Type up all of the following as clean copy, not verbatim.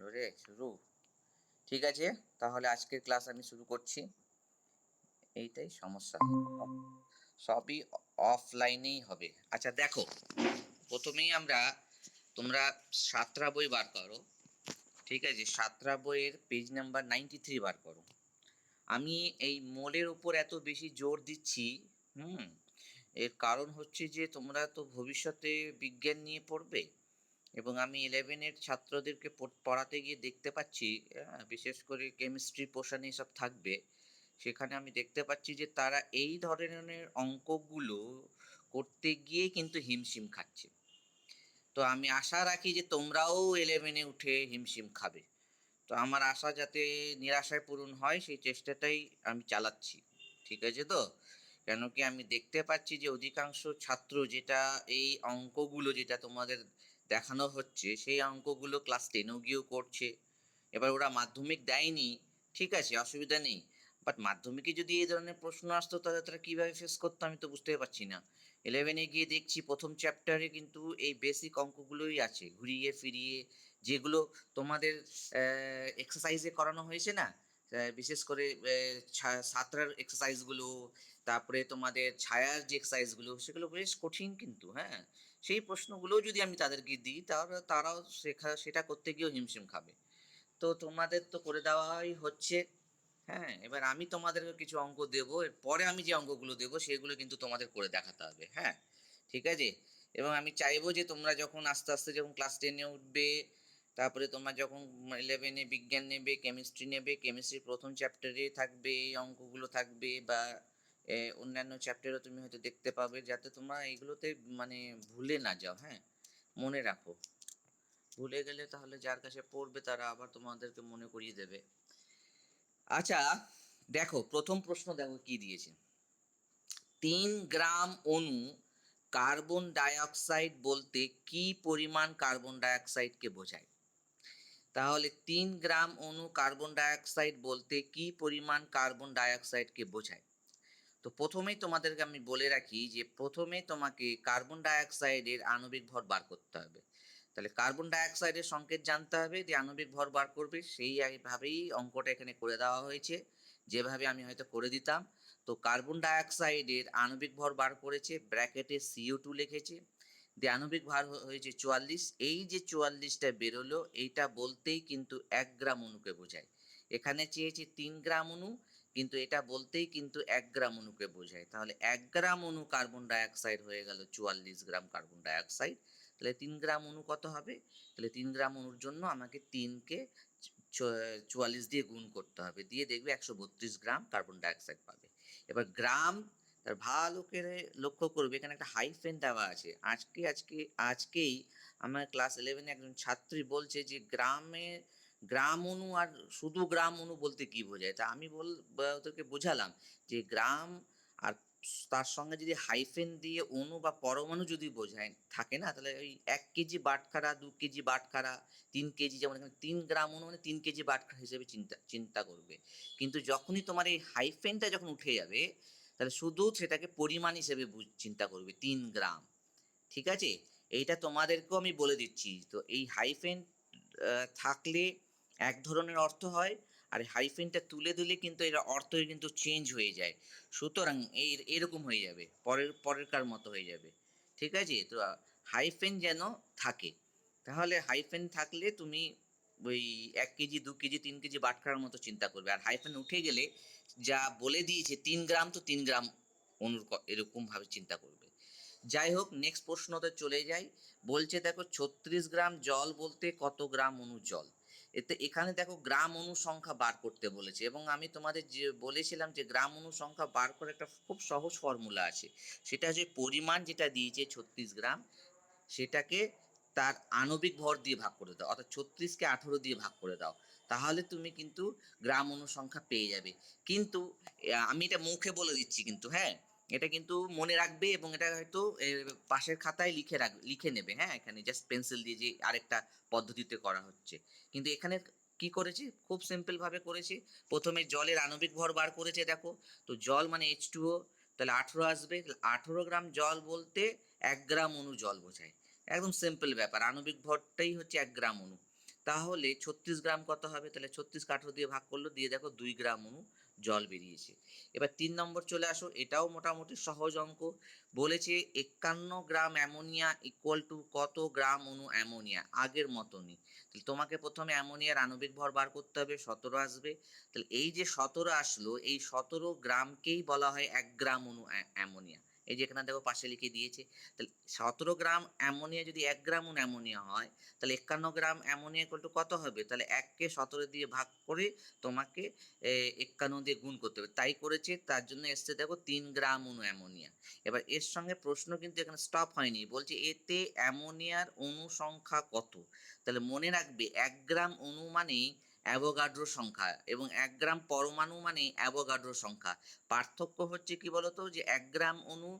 হলো রে শুরু। ঠিক আছে, তাহলে আজকের ক্লাস আমি শুরু করছি। এইটাই সমস্যা, সবই অফলাইনেই হবে। আচ্ছা দেখো, প্রথমেই তোমরা সাতরা বই বার করো। ঠিক আছে, সাতরা বইয়ের পেজ নাম্বার 93 বার করো। আমি এই মোলের উপর এত বেশি জোর দিচ্ছি, এর কারণ হচ্ছে যে তোমরা তো ভবিষ্যতে বিজ্ঞান নিয়ে পড়বে, এবং আমি 11-এর ছাত্রদেরকে পড়াতে গিয়ে দেখতে পাচ্ছি, বিশেষ করে কেমিস্ট্রি পোর্শনে এসব থাকবে, সেখানে আমি দেখতে পাচ্ছি যে তারা এই ধরনের অঙ্কগুলো করতে গিয়ে কিন্তু হিমশিম খাচ্ছে। তো আমি আশা রাখি যে তোমরাও 11-এ উঠে হিমশিম খাবে। তো আমার আশা যাতে নিরাশায় পূরণ হয় সেই চেষ্টাটাই আমি চালাচ্ছি। ঠিক আছে তো? কেন কি আমি দেখতে পাচ্ছি যে অধিকাংশ ছাত্র যেটা এই অঙ্কগুলো যেটা তোমাদের দেখানো হচ্ছে সেই অঙ্কগুলো ক্লাস 10-এও গিয়েও করছে। এবার ওরা মাধ্যমিক দেয়নি, ঠিক আছে, অসুবিধা নেই। বাট মাধ্যমিকে যদি এই ধরনের প্রশ্ন আসতো তাহলে তারা কীভাবে ফেস করতো আমি তো বুঝতে পারছি না। 11-এ গিয়ে দেখছি প্রথম চ্যাপ্টারে কিন্তু এই বেসিক অঙ্কগুলোই আছে, ঘুরিয়ে ফিরিয়ে, যেগুলো তোমাদের এক্সারসাইজে করানো হয়েছে না, বিশেষ করে সাঁতরার এক্সারসাইজগুলো, তারপরে তোমাদের ছায়ার যে এক্সারসাইজগুলো, সেগুলো বেশ কঠিন কিন্তু, হ্যাঁ। সেই প্রশ্নগুলোও যদি আমি তাদেরকে দিই তাহলে তারাও সেটা করতে গিয়েও হিমশিম খাবে। তো তোমাদের তো করে দেওয়াই হচ্ছে, হ্যাঁ। এবার আমি তোমাদেরকে কিছু অঙ্ক দেবো, এরপরে আমি যে অঙ্কগুলো দেবো সেগুলো কিন্তু তোমাদের করে দেখাতে হবে, হ্যাঁ, ঠিক আছে। এবং আমি চাইবো যে তোমরা যখন আস্তে আস্তে যখন ক্লাস 10-এ উঠবে, তারপরে তোমরা যখন 11-এ বিজ্ঞান নেবে, কেমিস্ট্রি নেবে, কেমিস্ট্রির প্রথম চ্যাপ্টারে থাকবে এই অঙ্কগুলো থাকবে, বা অন্যান্য চ্যাপ্টারও তুমি হয়তো দেখতে পাবে, যাতে তোমরা এইগুলোতে মানে ভুলে না যাও, হ্যাঁ। মনে রাখো, ভুলে গেলে তাহলে যার কাছে পড়বে তারা আবার তোমাদেরকে মনে করিয়ে দেবে। আচ্ছা দেখো, প্রথম প্রশ্ন দেখো কি দিয়েছে। 3 গ্রাম অণু কার্বন ডাইঅক্সাইড বলতে কি পরিমাণ কার্বন ডাইঅক্সাইডকে বোঝায়? তাহলে 3 গ্রাম অণু কার্বন ডাইঅক্সাইড বলতে কি পরিমাণ কার্বন ডাইঅক্সাইডকে বোঝায়? তো প্রথমেই তোমাদেরকে আমি বলে রাখি যে প্রথমে তোমাকে কার্বন ডাইঅক্সাইডের আণবিক ভর বার করতে হবে। তাহলে কার্বন ডাইঅক্সাইডের সংকেত জানতে হবে, যে আণবিক ভর বার করবে, সেইভাবেই অঙ্কটা এখানে করে দেওয়া হয়েছে, যেভাবে আমি হয়তো করে দিতাম। তো কার্বন ডাইঅক্সাইডের আণবিক ভর বার করেছে, ব্র্যাকেটে CO2 লিখেছে, দিয়ে আণবিক ভর হয়েছে 44। এই যে 44টা বেরোলো, এইটা বলতেই কিন্তু 1 গ্রাম অণুকে বোঝায়। এখানে চেয়েছে 3 গ্রাম অণু, কিন্তু এটা বলতেই কিন্তু 1 গ্রাম অণুকে বোঝায়। তাহলে 1 গ্রাম অণু কার্বন ডাইঅক্সাইড হয়ে গেল 44 গ্রাম কার্বন ডাইঅক্সাইড। তাহলে 3 গ্রাম অণু কত হবে? তাহলে 3 গ্রাম অণুর জন্য আমাকে 3কে 44 দিয়ে গুণ করতে হবে, দিয়ে দেখবে 132 গ্রাম কার্বন ডাইঅক্সাইড পাবে। এবার গ্রাম, ভালো করে লক্ষ্য করবে, এখানে একটা হাইফেন দেওয়া আছে। আজকেই আমার ক্লাস 11-এ একজন ছাত্রী বলছে যে গ্রাম অণু আর শুধু গ্রাম অণু বলতে কি বোঝায়। তা আমি ওদেরকে বোঝালাম যে গ্রাম আর তার সঙ্গে যদি হাইফেন দিয়ে অণু বা পরমাণু যদি বোঝায় থাকে না, তাহলে ওই 1 কেজি বাটখারা, 2 কেজি বাটখারা, 3 কেজি, যেমন এখানে 3 গ্রাম অণু মানে 3 কেজি বাটখারা হিসেবে চিন্তা করবে। কিন্তু যখনই তোমার এই হাইফেনটা যখন উঠে যাবে, তাহলে শুধু সেটাকে পরিমাণ হিসেবে চিন্তা করবে, 3 গ্রাম। ঠিক আছে, এইটা তোমাদেরকেও আমি বলে দিচ্ছি। তো এই হাইফেন থাকলে এক ধরনের অর্থ হয়, আর হাইফেনটা তুলে দিলে কিন্তু এর অর্থ কিন্তু চেঞ্জ হয়ে যায়। সুতরাং এরকম হয়ে যাবে, পরেরকার মতো হয়ে যাবে। ঠিক আছে, তো হাইফেন যেন থাকে। তাহলে হাইফেন থাকলে তুমি ওই 1 কেজি, 2 কেজি, 3 কেজি বাটখারার মতো চিন্তা করবে। আর হাইফেন উঠে গেলে যা বলে দিয়েছে 3 গ্রাম, তো 3 গ্রাম অনুর এরকমভাবে চিন্তা করবে। যাই হোক, নেক্সট প্রশ্নতে চলে যাই। বলছে দেখো 36 গ্রাম জল বলতে কত গ্রাম অণু জল? এখানে দেখো গ্রাম অণু সংখ্যা বার করতে বলেছে, এবং আমি তোমাদের যে বলেছিলাম যে গ্রাম অণু সংখ্যা বার করে একটা খুব সহজ ফর্মুলা আছে। সেটা হচ্ছে পরিমাণ যেটা দিয়েছে 36 গ্রাম, সেটাকে তার আণবিক ভর দিয়ে ভাগ করে দাও, অর্থাৎ 36কে 18 দিয়ে ভাগ করে দাও, তাহলে তুমি কিন্তু গ্রাম অণু সংখ্যা পেয়ে যাবে। কিন্তু আমি এটা মুখে বলে দিচ্ছি কিন্তু, হ্যাঁ, এটা কিন্তু মনে রাখবে, এবং এটা হয়তো পাশের খাতায় লিখে নেবে, হ্যাঁ। এখানে জাস্ট পেন্সিল দিয়ে যে আরেকটা পদ্ধতিতে করা হচ্ছে, কিন্তু এখানে কি করেছি, খুব সিম্পল ভাবে করেছি। প্রথমে জলের আণবিক ভর বার করেছে, দেখো তো জল মানে H2O, তাহলে 18 আসবে। 18 গ্রাম জল বলতে 1 গ্রাম অণু জল বোঝায়। একদম সিম্পল ব্যাপার, আণবিক ভরটাই হচ্ছে 1 গ্রাম অণু। তাহলে 36 গ্রাম কত হবে? তাহলে 36 কে 18 দিয়ে ভাগ করলো, দিয়ে দেখো 2 গ্রাম অণু জল বেরিয়েছে। এবার 3 নম্বর চলে আসো, এটাও মোটামুটি সহজ অঙ্ক। বলেছে 51 গ্রাম অ্যামোনিয়া ইকুয়াল টু কত গ্রাম অণু অ্যামোনিয়া? আগের মতনই। তাহলে তোমাকে প্রথমে অ্যামোনিয়ার আণবিক ভর বার করতে হবে, 17 আসবে। তাহলে এই যে 17 আসলো, এই 17 গ্রামকেই বলা হয় 1 গ্রাম অণু অ্যামোনিয়া। এই যে এখানে দেখো পাশে লিখে দিয়েছে। তাহলে 17 গ্রাম অ্যামোনিয়া যদি 1 গ্রাম অণু অ্যামোনিয়া হয়, তাহলে 51 গ্রাম অ্যামোনিয়া ইকুয়াল টু কত হবে? তাহলে 1 কে 17 দিয়ে ভাগ করে তোমাকে 51 দিয়ে গুণ করতে হবে। তাই করেছে, তার জন্য এসছে দেখো 3 গ্রাম অণু অ্যামোনিয়া। এবার এর সঙ্গে প্রশ্ন কিন্তু এখানে স্টপ হয়নি, বলছে এতে অ্যামোনিয়ার অণু সংখ্যা কত? তাহলে মনে রাখবে 1 গ্রাম অণু মানেই অ্যাভোগাড্রো সংখ্যা, এবং 1 গ্রাম পরমাণু মানে অ্যাভোগাড্রো সংখ্যা। পার্থক্য হচ্ছে কি বলতো, যে 1 গ্রাম অণু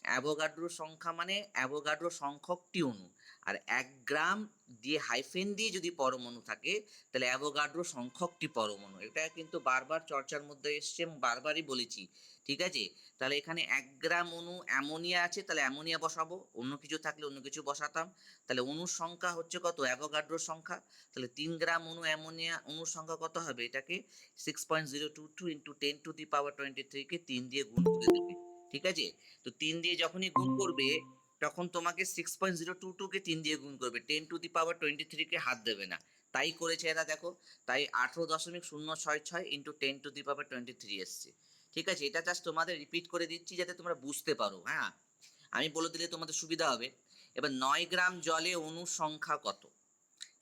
অ্যাভোগাড্রো সংখ্যা মানে অ্যাভোগাড্রো সংখ্যকটি অণু, আর 1 গ্রাম দিয়ে হাইফেন দিয়ে যদি পরমাণু থাকে তাহলে অ্যাভোগাড্রো সংখ্যকটি পরমাণু। এটা কিন্তু বারবার চর্চার মধ্যে এসছে এবং বারবারই বলেছি, ঠিক আছে? তাহলে এখানে 1 গ্রাম অণু অ্যামোনিয়া আছে, তাহলে অ্যামোনিয়া বসাবো, অন্য কিছু থাকলে অন্য কিছু বসাতাম। তাহলে অণুর সংখ্যা হচ্ছে কত? অ্যাভোগাড্রোর সংখ্যা। তাহলে 3 গ্রাম অণু অ্যামোনিয়া অণুর সংখ্যা কত হবে? এটাকে 6.022 ইন্টু 10⁻23 কে 3 দিয়ে গুণ করে দেবে, ঠিক আছে? তো 3 দিয়ে যখনই গুণ করবে তখন তোমাকে 6.022 কে 3 দিয়ে গুণ করবে, 10⁻23 কে হাত দেবে না। তাই করেছে এরা, দেখো। তাই 18.066 ইন্টু 10⁻23 এসছে, ঠিক আছে? এটা জাস্ট তোমাদের রিপিট করে দিচ্ছি যাতে তোমরা বুঝতে পারো, হ্যাঁ। আমি বলে দিলে তোমাদের সুবিধা হবে। এবার 9 গ্রাম জলে অণুর সংখ্যা কত?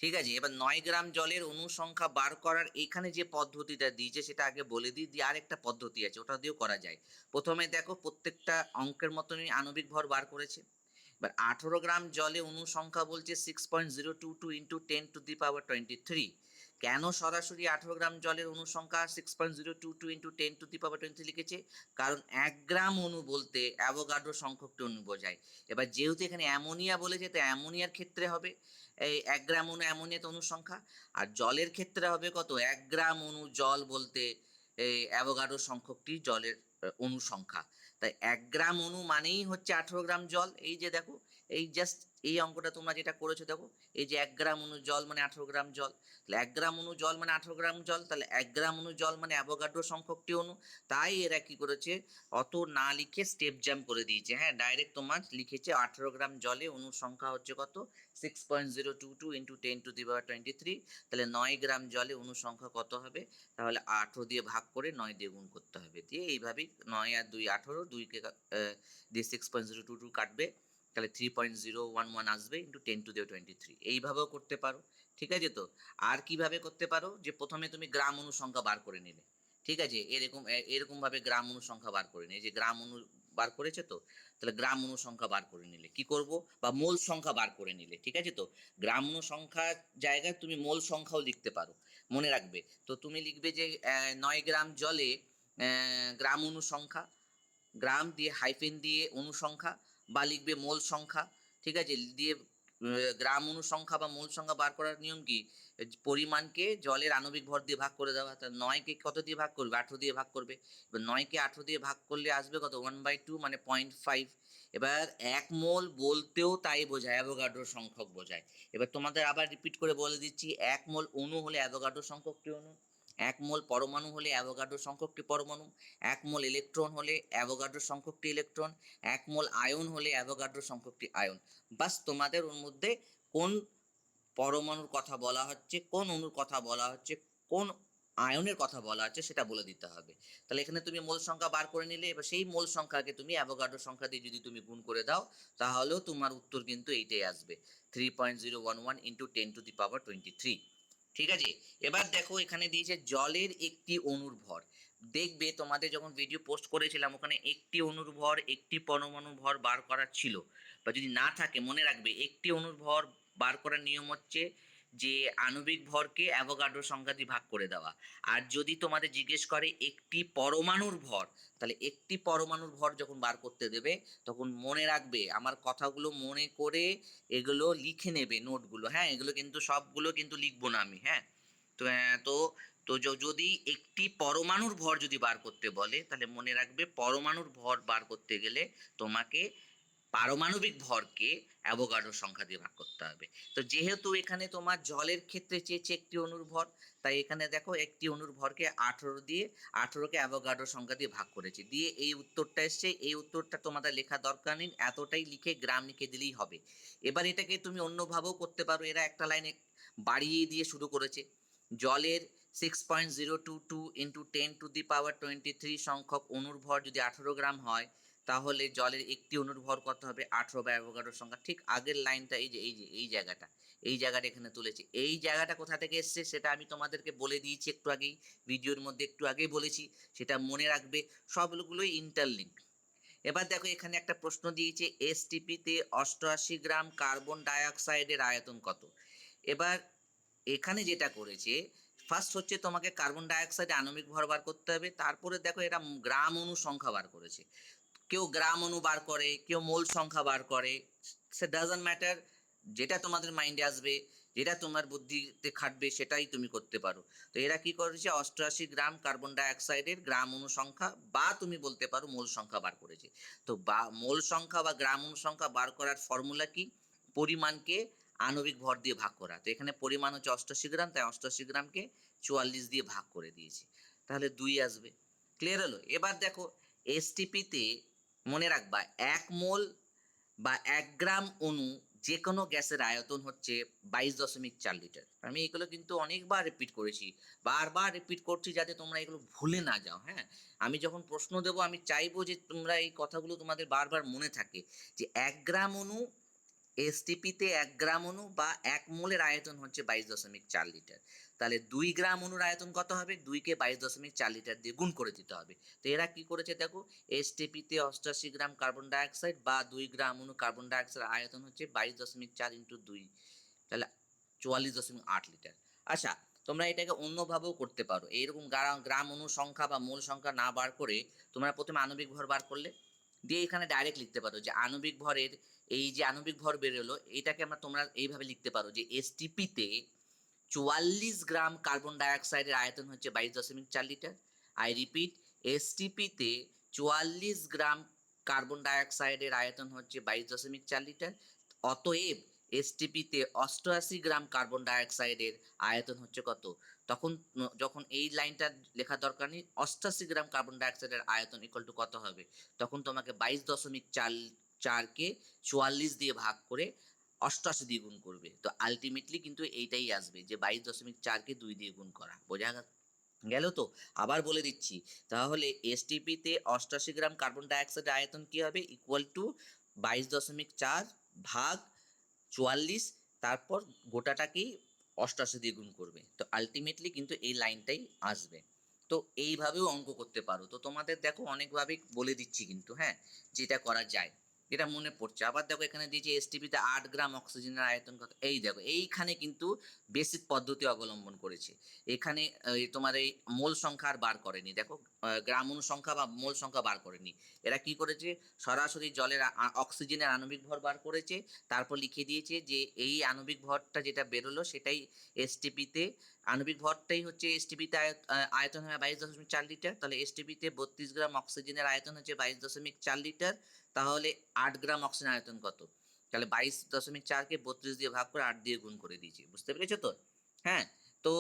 ঠিক আছে, এবার 9 গ্রাম জলের অণু সংখ্যা বার করার এখানে যে পদ্ধতিটা দিয়েছে সেটা আগে বলে দিই, দিয়ে আরেকটা পদ্ধতি আছে, ওটা দিয়েও করা যায়। প্রথমে দেখো প্রত্যেকটা অঙ্কের মতনই আণবিক ভর বার করেছে। এবার 18 গ্রাম জলে অণু সংখ্যা বলছে 6.022 ইন্টু 10⁻23। কেন সরাসরি 18 গ্রাম জলের অণু সংখ্যা 6.022 ইন্টু 10⁻23 লিখেছে? কারণ 1 গ্রাম অণু বলতে অ্যাভোগাড্রো সংখ্যকটি অণু বোঝায়। এবার যেহেতু এখানে অ্যামোনিয়া বলেছে, তো অ্যামোনিয়ার ক্ষেত্রে হবে এই 1 গ্রাম অণু অ্যামোনিয়াতে অণু সংখ্যা, আর জলের ক্ষেত্রে হবে কত? 1 গ্রাম অণু জল বলতে এই অ্যাভোগাড্রো সংখ্যকটি জলের অণু সংখ্যা। তাই 1 গ্রাম অণু মানেই হচ্ছে 18 গ্রাম জল। এই যে দেখো, এই জাস্ট এই অঙ্কটা তোমরা যেটা করেছো দেখো, এই যে 1 গ্রাম অণু জল মানে 18 গ্রাম জল। তাহলে 1 গ্রাম অণু জল মানে 18 গ্রাম জল, তাহলে 1 গ্রাম অণু জল মানে অ্যাভোগাড্রো সংখ্যকটি অণু। তাই এরা কি করেছে, অত না লিখে স্টেপ জাম্প করে দিয়েছে, হ্যাঁ। ডাইরেক্ট তোমার লিখেছে 18 গ্রাম জলে অণুর সংখ্যা হচ্ছে কত? 6.022 ইন্টু 10⁻23। তাহলে 9 গ্রাম জলে অণু সংখ্যা কত হবে? তাহলে 18 দিয়ে ভাগ করে 9 দিয়ে গুণ করতে হবে, দিয়ে এইভাবেই 9 আর 2 18, 2কে দিয়ে 6.022 কাটবে, তাহলে 3.011 আসবে ইন্টু 10⁻23। এইভাবেও করতে পারো, ঠিক আছে? তো আর কিভাবে করতে পারো, যে প্রথমে তুমি গ্রাম অণু সংখ্যা বার করে নিলে, ঠিক আছে? এরকম ভাবে গ্রাম অণু সংখ্যা বার করে নিলে, যে গ্রাম অণু বার করেছে, তো তাহলে গ্রাম অণু সংখ্যা বার করে নিলে কি করব, বা মোল সংখ্যা বার করে নিলে, ঠিক আছে? তো গ্রাম অণু সংখ্যার জায়গায় তুমি মোল সংখ্যাও লিখতে পারো, মনে রাখবে। তো তুমি লিখবে যে 9 গ্রাম জলে গ্রাম অণু সংখ্যা, গ্রাম দিয়ে হাইফেন দিয়ে অণু সংখ্যা, বা লিখবে মোল সংখ্যা, ঠিক আছে? দিয়ে গ্রাম অণু সংখ্যা বা মোল সংখ্যা বার করার নিয়ম কি? পরিমাণকে জলের আণবিক ভর দিয়ে ভাগ করে দেওয়া। তা 9 কে কত দিয়ে ভাগ করবে? 18 দিয়ে ভাগ করবে। এবার 9 কে 18 দিয়ে ভাগ করলে আসবে কত? 1/2 মানে 0.5। এবার 1 মোল বলতেও তাই বোঝায়, অ্যাভোগাড্রো সংখ্যক বোঝায়। এবার তোমাদের আবার রিপিট করে বলে দিচ্ছি, 1 মোল অণু হলে অ্যাভোগাড্রো সংখ্যকটি অণু, 1 মোল পরমাণু হলে অ্যাভোগাড্রো সংখ্যকটি পরমাণু, 1 মোল ইলেকট্রন হলে অ্যাভোগাড্রো সংখ্যকটি ইলেকট্রন, 1 মোল আয়ন হলে অ্যাভোগাড্রো সংখ্যকটি আয়ন। বাস তোমাদের ওর মধ্যে কোন পরমাণুর কথা বলা হচ্ছে, কোন অণুর কথা বলা হচ্ছে, কোন আয়নের কথা বলা হচ্ছে সেটা বলে দিতে হবে। তাহলে এখানে তুমি মোল সংখ্যা বার করে নিলে, এবার সেই মোল সংখ্যাকে তুমি অ্যাভোগাড্রো সংখ্যা দিয়ে যদি তুমি গুণ করে দাও, তাহলেও তোমার উত্তর কিন্তু এইটাই আসবে, 3.011 ইন্টু 10⁻23। ঠিক আছে? এবার দেখো এখানে দিয়েছে জলের একটি অণুর ভর। দেখবে তোমাদের যখন ভিডিও পোস্ট করেছিলাম ওখানে একটি অণুর ভর, একটি পরমাণুর ভর বার করার ছিল, বা যদি না থাকে মনে রাখবে একটি অণুর ভর বার করার নিয়ম হচ্ছে যে আণবিক ভরকে অ্যাভোগাড্রো সংখ্যা দিয়ে ভাগ করে দেওয়া। আর যদি তোমাদের জিজ্ঞেস করে একটি পরমাণুর ভর, তাহলে একটি পরমাণুর ভর যখন বার করতে দেবে তখন মনে রাখবে, আমার কথাগুলো মনে করে এগুলো লিখে নেবে নোটগুলো, হ্যাঁ। এগুলো কিন্তু সবগুলো কিন্তু লিখবো না আমি, হ্যাঁ। তো যদি একটি পরমাণুর ভর যদি বার করতে বলে, তাহলে মনে রাখবে পরমাণুর ভর বার করতে গেলে তোমাকে পারমাণবিক ভরকে অ্যাভোগাড্রো সংখ্যা দিয়ে ভাগ করতে হবে। তো যেহেতু এখানে তোমার জলের ক্ষেত্রে চেয়েছে একটি অণুর ভর, তাই এখানে দেখো একটি অণুর ভরকে 18 দিয়ে 18কে অ্যাভোগাড্রো সংখ্যা দিয়ে ভাগ করেছে, দিয়ে এই উত্তরটা এসছে। এই উত্তরটা তোমাদের লেখা দরকার নেই, এতটাই লিখে গ্রাম লিখে দিলেই হবে। এবার এটাকে তুমি অন্যভাবেও করতে পারো, এরা একটা লাইনে বাড়িয়ে দিয়ে শুরু করেছে। জলের 6.022 ইন্টু 10⁻23 সংখ্যক অণুর ভর যদি 18 গ্রাম হয়, তাহলে জলের একটি অণুর ভর কত হবে? 18 বা অ্যাভোগাড্রো সংখ্যা। ঠিক আগের লাইনটা এই জায়গাটা এখানে তুলেছি। এই জায়গাটা কোথা থেকে এসছে সেটা আমি তোমাদেরকে বলে দিয়েছি একটু আগেই, ভিডিওর মধ্যে একটু আগেই বলেছি, সেটা মনে রাখবে। সবগুলোই ইন্টারলিঙ্ক। এবার দেখো এখানে একটা প্রশ্ন দিয়েছে, এসটিপিতে 88 গ্রাম কার্বন ডাইঅক্সাইডের আয়তন কত? এবার এখানে যেটা করেছে, ফার্স্ট হচ্ছে তোমাকে কার্বন ডাইঅক্সাইডে আণবিক ভর বার করতে হবে, তারপরে দেখো এরা গ্রাম অণু সংখ্যা বার করেছে। কেউ গ্রাম অণু বার করে, কেউ মোল সংখ্যা বার করে, সে ডাজন্ট ম্যাটার, যেটা তোমাদের মাইন্ডে আসবে, যেটা তোমার বুদ্ধিতে খাটবে সেটাই তুমি করতে পারো। তো এরা কি করেছে, 88 গ্রাম কার্বন ডাইঅক্সাইডের গ্রাম অণু সংখ্যা বা তুমি বলতে পারো মোল সংখ্যা বার করেছে। তো বা মোল সংখ্যা বা গ্রাম অণু সংখ্যা বার করার ফর্মুলা কি? পরিমাণকে আণবিক ভর দিয়ে ভাগ করা। তো এখানে পরিমাণ হচ্ছে 88 গ্রাম, তাই 88 গ্রামকে 44 দিয়ে ভাগ করে দিয়েছি, তাহলে 2 আসবে। ক্লিয়ার হলো? এবার দেখো এসটিপিতে মনে রাখবা 1 মোল বা 1 গ্রাম অণু যে কোনো গ্যাসের আয়তন হচ্ছে 22.4 লিটার। আমি এগুলো কিন্তু অনেকবার রিপিট করেছি, বারবার রিপিট করছি যাতে তোমরা এগুলো ভুলে না যাও। হ্যাঁ, আমি যখন প্রশ্ন দেবো আমি চাইবো যে তোমরা এই কথাগুলো তোমাদের বারবার মনে থাকে, যে 1 গ্রাম অণু, এসটিপিতে 1 গ্রাম অণু বা 1 মোলের আয়তন হচ্ছে 22.4 লিটার। তাহলে 2 গ্রাম অণুর আয়তন কত হবে? 2কে 22.4 লিটার দিয়ে গুণ করে দিতে হবে। তো এরা কি করেছে দেখো, এসটিপিতে 88 গ্রাম কার্বন ডাইঅক্সাইড বা 2 গ্রাম অণু কার্বন ডাইঅক্সাইড আয়তন হচ্ছে 22.4 ইন্টু 2, তাহলে 44.8 লিটার। আচ্ছা, তোমরা এটাকে অন্যভাবেও করতে পারো। এইরকম গ্রাম অণু সংখ্যা বা মোল সংখ্যা না বার করে তোমরা প্রথমে আণবিক ভর বার করলে, দিয়ে এখানে ডাইরেক্ট লিখতে পারো যে আণবিক ভরের, এই যে আণবিক ভর বেরোলো এটাকে আমরা তোমরা এইভাবে লিখতে পারো যে এসটিপিতে 44 গ্রাম কার্বন ডাইঅক্সাইডের আয়তন হচ্ছে 22.4 লিটার। আই রিপিট, এসটিপিতে 44 গ্রাম কার্বন ডাইঅক্সাইডের আয়তন হচ্ছে 22.4 লিটার। অতএব এসটিপিতে 88 গ্রাম কার্বন ডাইঅক্সাইডের আয়তন হচ্ছে কত? তখন যখন এই লাইনটা লেখা দরকার নেই, 88 গ্রাম কার্বন ডাইঅক্সাইডের আয়তন ইকুয়াল টু কত হবে? তখন তোমাকে 22.4কে 44 দিয়ে ভাগ করে 88 দিয়ে গুণ করবে। তো আলটিমেটলি কিন্তু এইটাই আসবে যে 22.4কে 2 দিয়ে গুণ করা। বোঝা গেল তো? আবার বলে দিচ্ছি, তাহলে এসটিপিতে 88 গ্রাম কার্বন ডাইঅক্সাইডের আয়তন কি হবে? ইকুয়াল টু 22.4 ভাগ 44, তারপর গোটাটাকেই 88 দিয়ে গুণ করবে। তো আলটিমেটলি কিন্তু এই লাইনটাই আসবে। তো এইভাবেও অঙ্ক করতে পারো। তো তোমাদের দেখো অনেকভাবেই বলে দিচ্ছি কিন্তু, হ্যাঁ, যেটা করা যায়, এটা মনে পড়ছে। আবার দেখো এখানে দিয়েছে এসটিপিতে 8 গ্রাম অক্সিজেনের আয়তন কত? এই দেখো এইখানে কিন্তু বেসিক পদ্ধতি অবলম্বন করেছে। এখানে তোমার এই মোল সংখ্যা আর বার করেনি। দেখো গ্রাম অণু সংখ্যা বা মোল সংখ্যা বার করেনি। এরা কি করেছে, সরাসরি জলের অক্সিজেনের আণবিক ভর বার করেছে, তারপর লিখে দিয়েছে যে এই আণবিক ভরটা যেটা বেরোলো সেটাই এসটিপিতে, আণবিক ভরটাই হচ্ছে এসটিপিতে আয়তন হয় 22.4 লিটার। তাহলে এসটিপিতে 32 গ্রাম অক্সিজেনের আয়তন হচ্ছে 22.4 লিটার। তাহলে 8 গ্রাম অক্সিজেন আয়তন কত? তাহলে 22.4কে 32 দিয়ে ভাগ করে 8 দিয়ে গুণ করে দিয়েছি। বুঝতে পেরেছো তো? হ্যাঁ, তো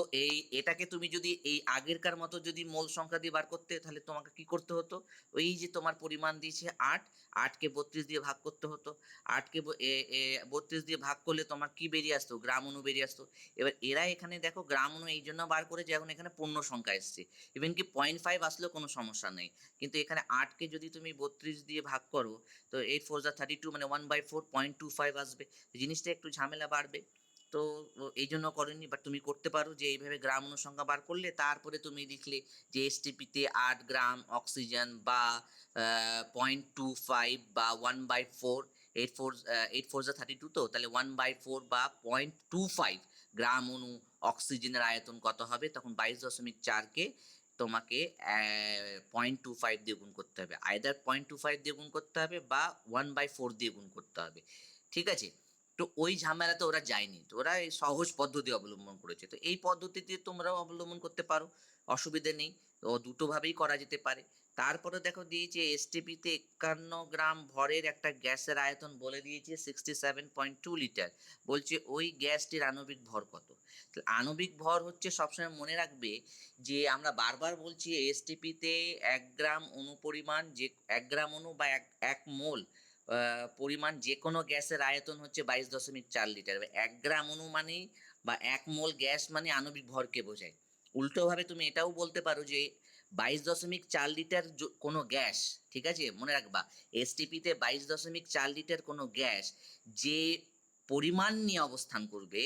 এটাকে তুমি যদি এই আগেরকার মতো যদি মোল সংখ্যা দিয়ে বার করতে, তাহলে তোমাকে কি করতে হতো? ওই যে তোমার পরিমাণ দিয়েছে 8, 8কে 32 দিয়ে ভাগ করতে হতো। 8কে 32 দিয়ে ভাগ করলে তোমার কি বেরিয়ে আসতো? গ্রাম অণু বেরিয়ে আসতো। এবার এরা এখানে দেখো গ্রাম অণু এই জন্য বার করেছে এখন এখানে পূর্ণ সংখ্যা এসছে, ইভেন কি 0.5 আসলেও কোনো সমস্যা নেই। কিন্তু এখানে 8কে যদি তুমি 32 দিয়ে ভাগ করো, তো 8 4 যা 32, মানে 1/4 0.25 আসবে। জিনিসটা একটু ঝামেলা বাড়বে। তো এই জন্য করেনি, বাট তুমি করতে পারো যে এইভাবে গ্রাম অনুসংখ্যা বার করলে তারপরে তুমি লিখলে যে এসটিপিতে 8 গ্রাম অক্সিজেন বা 0.25 বা 1/4, 8 4 যা 32, তো তাহলে 1/4 বা 0.25 গ্রাম অণু অক্সিজেনের আয়তন কত হবে? তখন 22.4কে তোমাকে 0.25 দিয়ে গুণ করতে হবে, আইদার 0.25 দিয়ে গুণ করতে হবে বা 1/4 দিয়ে গুণ করতে হবে। ঠিক আছে? তো ওই ঝামেলাতে ওরা যায়নি, তো ওরা এই সহজ পদ্ধতি অবলম্বন করেছে। তো এই পদ্ধতিতে তোমরাও অবলম্বন করতে পারো, অসুবিধে নেই। তো দুটোভাবেই করা যেতে পারে। তারপরে দেখো দিয়েছে এসটিপিতে 51 গ্রাম ভরের একটা গ্যাসের আয়তন বলে দিয়েছে 67.2 লিটার। বলছে ওই গ্যাসটির আণবিক ভর কত? আণবিক ভর হচ্ছে, সবসময় মনে রাখবে যে আমরা বারবার বলছি এসটিপিতে 1 গ্রাম অণু পরিমাণ, যে 1 গ্রাম অণু বা 1 মোল পরিমাণ যে কোনো গ্যাসের আয়তন হচ্ছে 22.4 লিটার। 1 গ্রাম অণু মানেই বা 1 মোল গ্যাস মানে আণবিক ভরকে বোঝায়। উল্টোভাবে তুমি এটাও বলতে পারো যে 22.4 লিটার কোনো গ্যাস, ঠিক আছে, মনে রাখবা এসটিপিতে 22.4 লিটার কোনো গ্যাস যে পরিমাণ নিয়ে অবস্থান করবে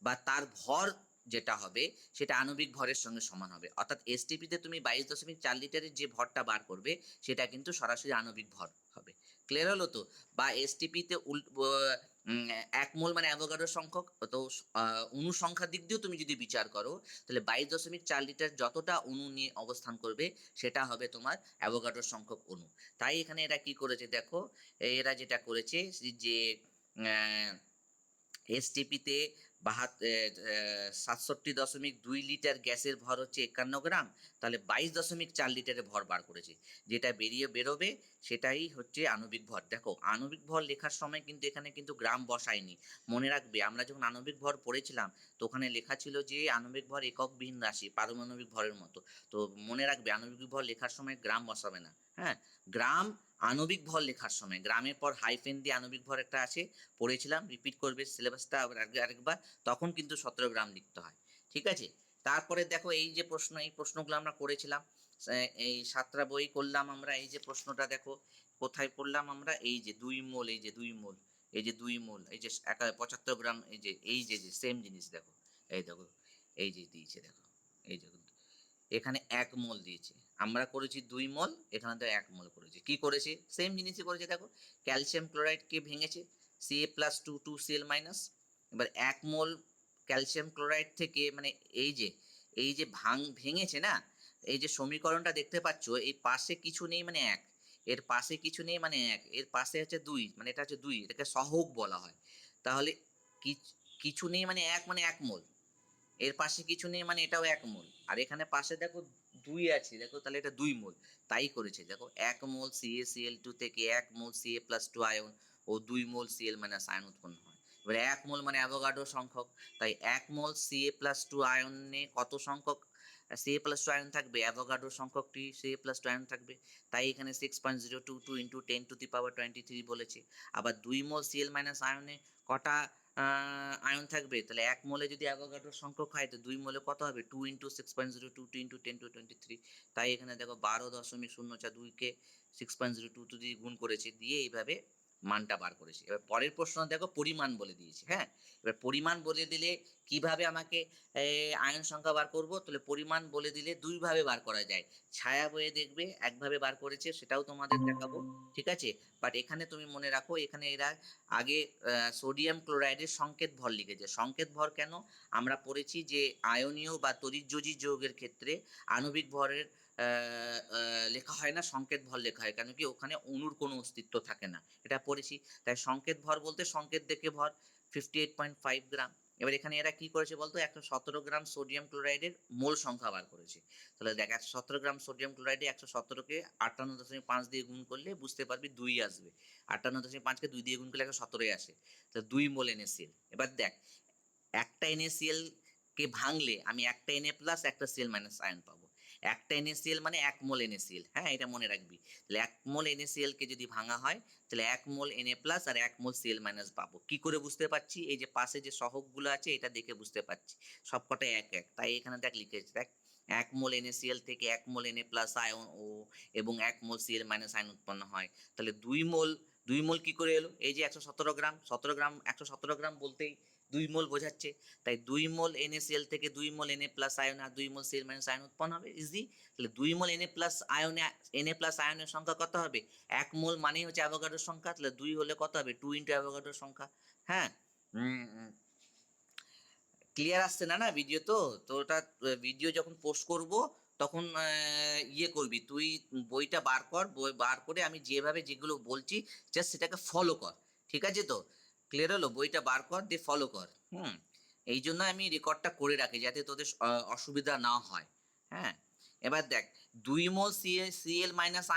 বা তার ভর যেটা হবে সেটা আণবিক ভরের সঙ্গে সমান হবে। অর্থাৎ এসটিপিতে তুমি 22.4 লিটারের যে ভরটা বার করবে সেটা কিন্তু সরাসরি আণবিক ভর হবে। ক্লিয়ার হলো তো? বা এসটিপিতে 1 মোল মানে অ্যাভোগাড্রো সংখ্যক, তো অণু সংখ্যার দিক দিয়েও তুমি যদি বিচার করো তাহলে 22.4 লিটার যতটা অণু নিয়ে অবস্থান করবে সেটা হবে তোমার অ্যাভোগাড্রো সংখ্যক অণু। তাই এখানে এরা কি করেছে দেখো, এরা যেটা করেছে যে এসটিপিতে 67.2 লিটার গ্যাসের ভর হচ্ছে 51 গ্রাম, তাহলে 22.4 লিটারের ভর বার করেছে। যেটা বেরোবে সেটাই হচ্ছে আণবিক ভর। দেখো আণবিক ভর লেখার সময় কিন্তু এখানে কিন্তু গ্রাম বসায়নি। মনে রাখবে আমরা যখন আণবিক ভর পড়েছিলাম তো ওখানে লেখা ছিল যে আণবিক ভর এককবিহীন রাশি, পারমাণবিক ভরের মতো। তো মনে রাখবে আণবিক ভর লেখার সময় গ্রাম বসাবে না। হ্যাঁ, গ্রাম আণবিক ভর লেখার সময় গ্রামের পর হাইফেন দিয়ে আণবিক ভর একটা আছে, পড়েছিলাম, রিপিট করবে সিলেবাসটা আরেকবার, তখন কিন্তু 17 গ্রাম লিখতে হয়। ঠিক আছে? তারপরে দেখো এই যে প্রশ্ন, এই প্রশ্নগুলো আমরা করেছিলাম, এই 7টা বই করলাম আমরা। এই যে প্রশ্নটা দেখো কোথায় পড়লাম আমরা, এই যে 2 মোল, এই যে 2 মোল, এই যে 2 মোল, এই যে 75 গ্রাম, এই যে সেম জিনিস দেখো, এই দেখো, এই যে দিয়েছে দেখো, এই যে এখানে 1 মোল দিয়েছে, আমরা করেছি 2 মোল, এখানে তো 1 মোল করেছি। কি করেছে? সেম জিনিসই করেছে দেখো, ক্যালসিয়াম ক্লোরাইডকে ভেঙেছে Ca+2 2Cl-। এবার 1 মোল ক্যালসিয়াম ক্লোরাইড থেকে মানে এই যে ভেঙেছে না, এই যে সমীকরণটা দেখতে পাচ্ছ, এই পাশে কিছু নেই মানে 1, এর পাশে কিছু নেই মানে 1, এর পাশে হচ্ছে 2, মানে এটা হচ্ছে 2, এটাকে সহগ বলা হয়। তাহলে কিছু নেই মানে 1 মানে 1 মোল, এর পাশে কিছু নেই মানে এটাও 1 মোল, আর এখানে পাশে দেখো 2 আছে দেখো, তাহলে এটা 2 মোল। তাই করেছে দেখো, 1 মোল CaCl2 থেকে 1 মোল Ca+2 আয়ন ও 2 মোল Cl- আয়ন উৎপন্ন হয়। এবার 1 মোল মানে অ্যাভোগাড্রো সংখ্যক, তাই 1 মোল Ca+2 আয়নে কত সংখ্যক Ca+2 আয়ন থাকবে? অ্যাভোগাড্রো সংখ্যকটি Ca+2 আয়ন থাকবে। তাই এখানে 6.022 ইন্টু 10⁻23 বলেছে। আবার 2 মোল Cl- আয়নে কটা আয়ন থাকবে? তাহলে 1 মোলে যদি অ্যাভোগাড্রো সংখ্যক হয় তো 2 মোলে কত হবে? 2 ইন্টু 6.022 ইন্টু 10⁻23। তাই এখানে দেখো 12.042 কে 6.022 দিয়ে গুণ করেছে, দিয়ে এইভাবে মানটা বার করেছে। এবার পরের প্রশ্ন দেখো, পরিমাণ বলে দিয়েছে। হ্যাঁ, এবার পরিমাণ বলে দিলে কিভাবে আমাকে আয়ন সংখ্যা বার করব? তাহলে পরিমাণ বলে দিলে দুইভাবে বার করা যায়। ছায়া বইয়ে দেখবে একভাবে বার করেছে, সেটাও তোমাদের দেখাবো। ঠিক আছে? বাট এখানে তুমি মনে রাখো, এখানে এরা আগে সোডিয়াম ক্লোরাইডের সংকেত ভর লিখেছে। সংকেত ভর কেন? আমরা পড়েছি যে আয়নীয় বা তড়িৎযোজী যৌগের ক্ষেত্রে আণবিক ভরের লেখা হয় না, সংকেত ভর লেখা হয়। কেন কি? ওখানে অণুর কোনো অস্তিত্ব থাকে না, এটা পড়েছি। তাই সংকেত ভর বলতে সংকেত দেখে ভর 58.5 গ্রাম। এবার এখানে এরা কি করেছে বলতো, 117 গ্রাম সোডিয়াম ক্লোরাইডের মোল সংখ্যা বার করেছে। তাহলে দেখ 117 গ্রাম সোডিয়াম ক্লোরাইডে 117কে 58.5 দিয়ে গুণ করলে বুঝতে পারবি 2 আসবে। 58.5কে 2 দিয়ে গুণ করলে 117 আসে, তো 2 মোল NaCl। এবার দেখ, একটা NaCl কে ভাঙলে আমি একটা Na প্লাস একটা Cl মাইনাস আয়ন পাবো। একটা NaCl মানে 1 মোল NaCl। হ্যাঁ, এটা মনে রাখবি। তাহলে 1 মোল NaCl কে যদি ভাঙা হয় তাহলে 1 মোল Na প্লাস আর 1 মোল Cl মাইনাস পাবো। কি করে বুঝতে পারছি? এই যে পাশে যে সহগগুলো আছে এটা দেখে বুঝতে পারছি, সবকটা 1 1। তাই এখানে দেখ লিখেছি, দেখ 1 মোল NaCl থেকে 1 মোল Na প্লাস আয়ন ও এবং 1 মোল Cl মাইনাস আয়ন উৎপন্ন হয়। তাহলে 2 মোল কি করে এলো? এই যে 117 গ্রাম, 117 গ্রাম বলতেই 2 মোল বোঝাচ্ছে। তাই 2 মোল NaCl থেকে 2 মোল Na প্লাস আয়ন আর 2 মোল Cl মাইনাস আয়ন উৎপন্ন হবে, ইজি। তাহলে 2 মোল Na প্লাস আয়নের সংখ্যা কত হবে? 1 মোল মানেই হচ্ছে অ্যাভোগাড্রোর সংখ্যা, তাহলে 2 হলে কত হবে? 2 ইন্টু অ্যাভোগাড্রোর সংখ্যা। হ্যাঁ, ক্লিয়ার আসছে না না ভিডিও? তো ওটা ভিডিও যখন পোস্ট করব তখন ইয়ে করবি তুই, বইটা বার কর, বই বার করে আমি যেভাবে যেগুলো বলছি জাস্ট সেটাকে ফলো কর। ঠিক আছে তো? ক্লিয়ার হলো? বইটা বার কর, দিয়ে ফলো কর। এই জন্য আমি রেকর্ডটা করে রাখি যাতে তোদের অসুবিধা না হয়। হ্যাঁ, এবার দেখ 2 মোল সিএল মাইনাস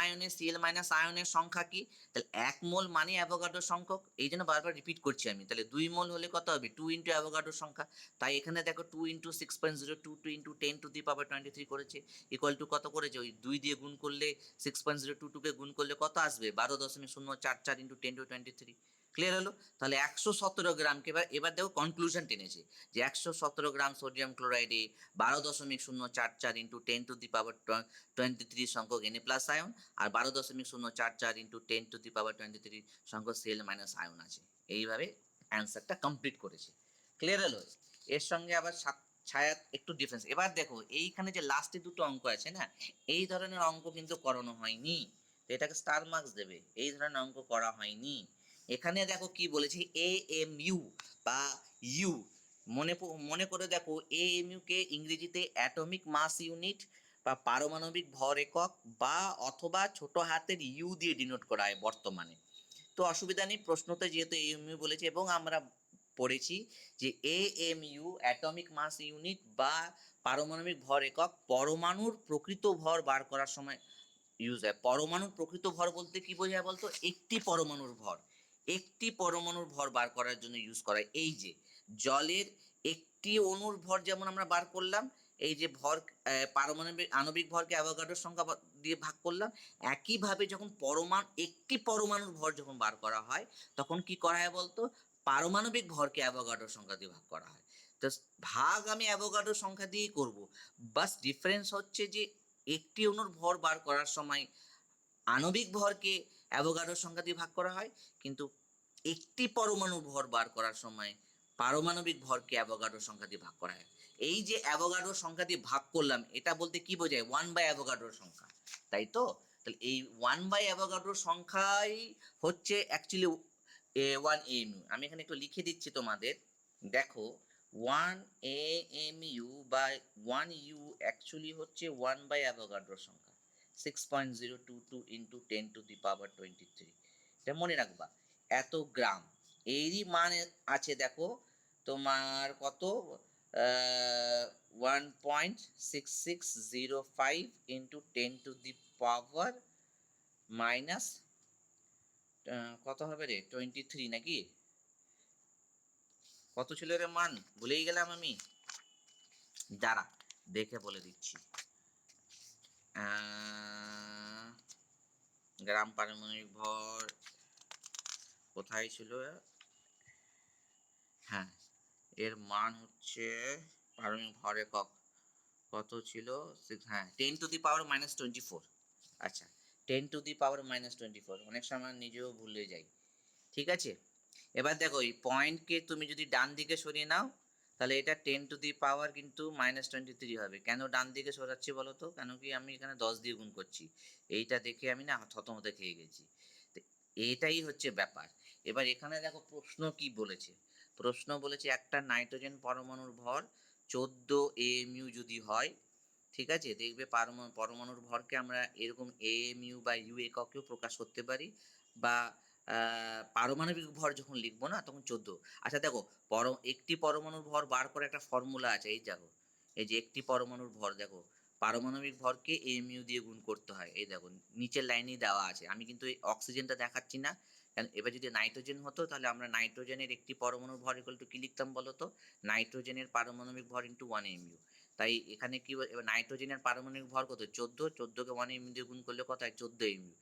আয়নের সংখ্যা কি? তাহলে 1 মোল মানে অ্যাভোগাড্রো সংখ্যক। এই জন্য বারবার রিপিট করছি আমি। তাহলে 2 মোল হলে কত হবে? 2 ইন্টু অ্যাভোগাড্রো সংখ্যা। তাই এখানে দেখো 2 ইন্টু 6.022 ইন্টু 10⁻23 করেছে, ইকুয়াল টু কত করেছে? ওই 2 দিয়ে গুণ করলে 6.022 কে গুণ করলে কত আসবে? 12.044 ইন্টু 10⁻23। ক্লিয়ার হলো? তাহলে 117 গ্রামকে এবার দেখো কনক্লুশন টেনেছে যে 117 গ্রাম সোডিয়াম ক্লোরাইডে 12.044 ইন্টু 10⁻23 সংখ্যক Na প্লাস আয়ন আর 12.044 ইন্টু 10⁻23 সংখ্যক Cl মাইনাস আয়ন আছে। এইভাবে অ্যান্সারটা কমপ্লিট করেছে। ক্লিয়ার হলো? এর সঙ্গে আবার ছায়ার একটু ডিফারেন্স। এবার দেখো এইখানে যে লাস্টে দুটো অঙ্ক আছে না, এই ধরনের অঙ্ক কিন্তু করানো হয়নি, তো এটাকে স্টার মার্কস দেবে। এই ধরনের অঙ্ক করা হয়নি। এখানে দেখো কি বলেছি, AMU বা ইউ, মনে করে দেখো AMU কে ইংরেজিতে অ্যাটমিক মাস ইউনিট বা পারমাণবিক ভর একক বা অথবা ছোট হাতের ইউ দিয়ে ডিনোট করা হয় বর্তমানে। তো অসুবিধা নেই, প্রশ্নতে যেহেতু AMU বলেছে এবং আমরা পড়েছি যে AMU অ্যাটমিক মাস ইউনিট বা পারমাণবিক ভর একক পরমাণুর প্রকৃত ভর বার করার সময় ইউজ হয়। পরমাণুর প্রকৃত ভর বলতে কি বোঝায় বলতো? একটি পরমাণুর ভর, একটি পরমাণুর ভর বার করার জন্য ইউজ করা হয়। এই যে জলের একটি অণুর ভর যেমন আমরা বার করলাম, এই যে ভর পারমাণবিক আণবিক ভরকে অ্যাভোগাড্রোর সংখ্যা দিয়ে ভাগ করলাম, একইভাবে যখন একটি পরমাণুর ভর যখন বার করা হয় তখন কি করা হয় বলতো? পারমাণবিক ভরকে অ্যাভোগাড্রোর সংখ্যা দিয়ে ভাগ করা হয়। তো ভাগ আমি অ্যাভোগাড্রোর সংখ্যা দিয়েই করব, বাস ডিফারেন্স হচ্ছে যে একটি অণুর ভর বার করার সময় আণবিক ভরকে অ্যাভোগাড্রোর সংখ্যা দিয়ে ভাগ করা হয়, কিন্তু একটি পরমাণুর ভর বার করার সময় পারমাণবিক ভরকে অ্যাভোগাড্রোর সংখ্যা দিয়ে ভাগ করা হয়। এই যে অ্যাভোগাড্রোর সংখ্যা দিয়ে ভাগ করলাম, এটা বলতে কি বোঝায়? 1 বাই অ্যাভোগাড্রোর সংখ্যা, তাই তো? তাহলে এই 1 বাই অ্যাভোগাড্রোর সংখ্যাই হচ্ছে অ্যাকচুয়ালি 1 AMU। আমি এখানে একটু লিখে দিচ্ছি তোমাদের, দেখো 1 AMU বা 1U অ্যাকচুয়ালি হচ্ছে 1 বাই অ্যাভোগাড্রোর সংখ্যা, 6.022 ইন্টু 10⁻23। এটা মনে রাখবা, এত গ্রাম। এরই মান আছে দেখো তোমার কত? 1.6605 ইন্টু 10⁻⁻, কত হবে রে? 23 নাকি? কত ছিল রে মান? ভুলেই গেলাম আমি, দাঁড়া দেখে বলে দিচ্ছি। গ্রাম পারমাণবিক ভর কোথায় ছিল? হ্যাঁ, এর মান হচ্ছে পারমাণবিক ভর একক কত ছিল? হ্যাঁ, 10⁻⁻24। আচ্ছা, 10⁻⁻24। অনেক সময় নিজেও ভুলে যাই। ঠিক আছে, এবার দেখো এই পয়েন্টকে তুমি যদি ডান দিকে সরিয়ে নাও তাহলে এটা 10⁻⁻ কিন্তু -23 হবে। কেন ডান দিকে সরাচ্ছি বলো তো? কেন কি আমি এখানে 10 দিয়ে গুণ করছি। এইটা দেখে আমি না থতমতে খেয়ে গেছি। তো এটাই হচ্ছে ব্যাপার। এবার এখানে দেখো প্রশ্ন কি বলেছে। প্রশ্ন বলেছে একটা নাইট্রোজেন পরমাণুর ভর 14 AMU যদি হয়, ঠিক আছে, দেখবে পরমাণুর ভরকে আমরা এরকম AMU বা ইউ এককেও প্রকাশ করতে পারি, বা পারমাণবিক ভর যখন লিখবো না তখন 14। আচ্ছা দেখো, একটি পরমাণুর ভর বার করে একটা ফর্মুলা আছে, এই দেখো, এই যে একটি পরমাণুর ভর দেখো, পারমাণবিক ভরকে AMU দিয়ে গুণ করতে হয়। এই দেখো নিচের লাইনেই দেওয়া আছে। আমি কিন্তু এই অক্সিজেনটা দেখাচ্ছি না, কারণ এবার যদি নাইট্রোজেন হতো তাহলে আমরা নাইট্রোজেনের একটি পরমাণুর ভর ইকুয়াল টু কি লিখতাম বলো তো? নাইট্রোজেনের পারমাণবিক ভর ইন্টু 1 AMU। তাই এখানে কি, এবার নাইট্রোজেনের পারমাণবিক ভর কত? 14, 14কে 1 AMU দিয়ে গুণ করলে কত হয়? 14 AMU।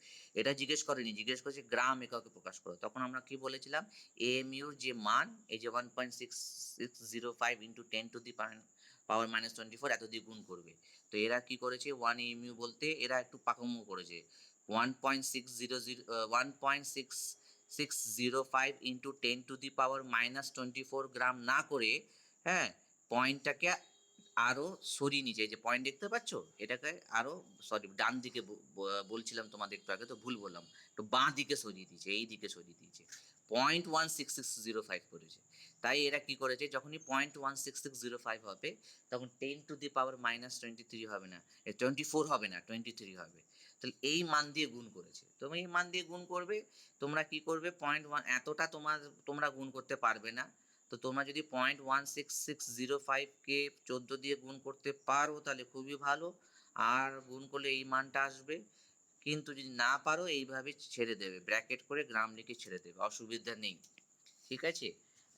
এটা জিজ্ঞেস করেনি, জিজ্ঞেস করেছে গ্রাম এককে প্রকাশ করো। তখন আমরা কি বলেছিলাম? AMUর যে মান, এই যে 1.6605 ইন্টু 10⁻⁻24 এত দিয়ে গুণ করবে। তো এরা কি করেছে? 1 AMU বলতে এরা একটু পাকামো করেছে। 1.605 ইন্টু 10⁻⁻24 গ্রাম না করে, হ্যাঁ, পয়েন্টটাকে আরো সরিয়ে নিচে, এই যে পয়েন্ট দেখতে পাচ্ছ, এটাকে আরো, সরি ডান দিকে বলছিলাম তোমাদের একটু আগে, তো ভুল বললাম, তো বাঁ দিকে সরিয়ে দিয়েছে, এই দিকে সরিয়ে দিয়েছে, 0.16605 করেছে। তাই এরা কি করেছে, যখনই 0.16605 হবে তখন 10⁻⁻23 হবে না, 24 হবে না, 23 হবে। তাহলে এই মান দিয়ে গুণ করেছে। তুমি এই মান দিয়ে গুণ করবে, তোমরা কি করবে 0.1 এতটা তোমরা গুণ করতে পারবে না। তো তোমরা যদি 0.16605 কে 14 দিয়ে গুণ করতে পারো তাহলে খুবই ভালো, আর গুণ করলে এই মানটা আসবে। কিন্তু যদি না পারো এইভাবে ছেড়ে দেবে, ব্র্যাকেট করে গ্রাম লিখে ছেড়ে দেবে, অসুবিধা নেই। ঠিক আছে?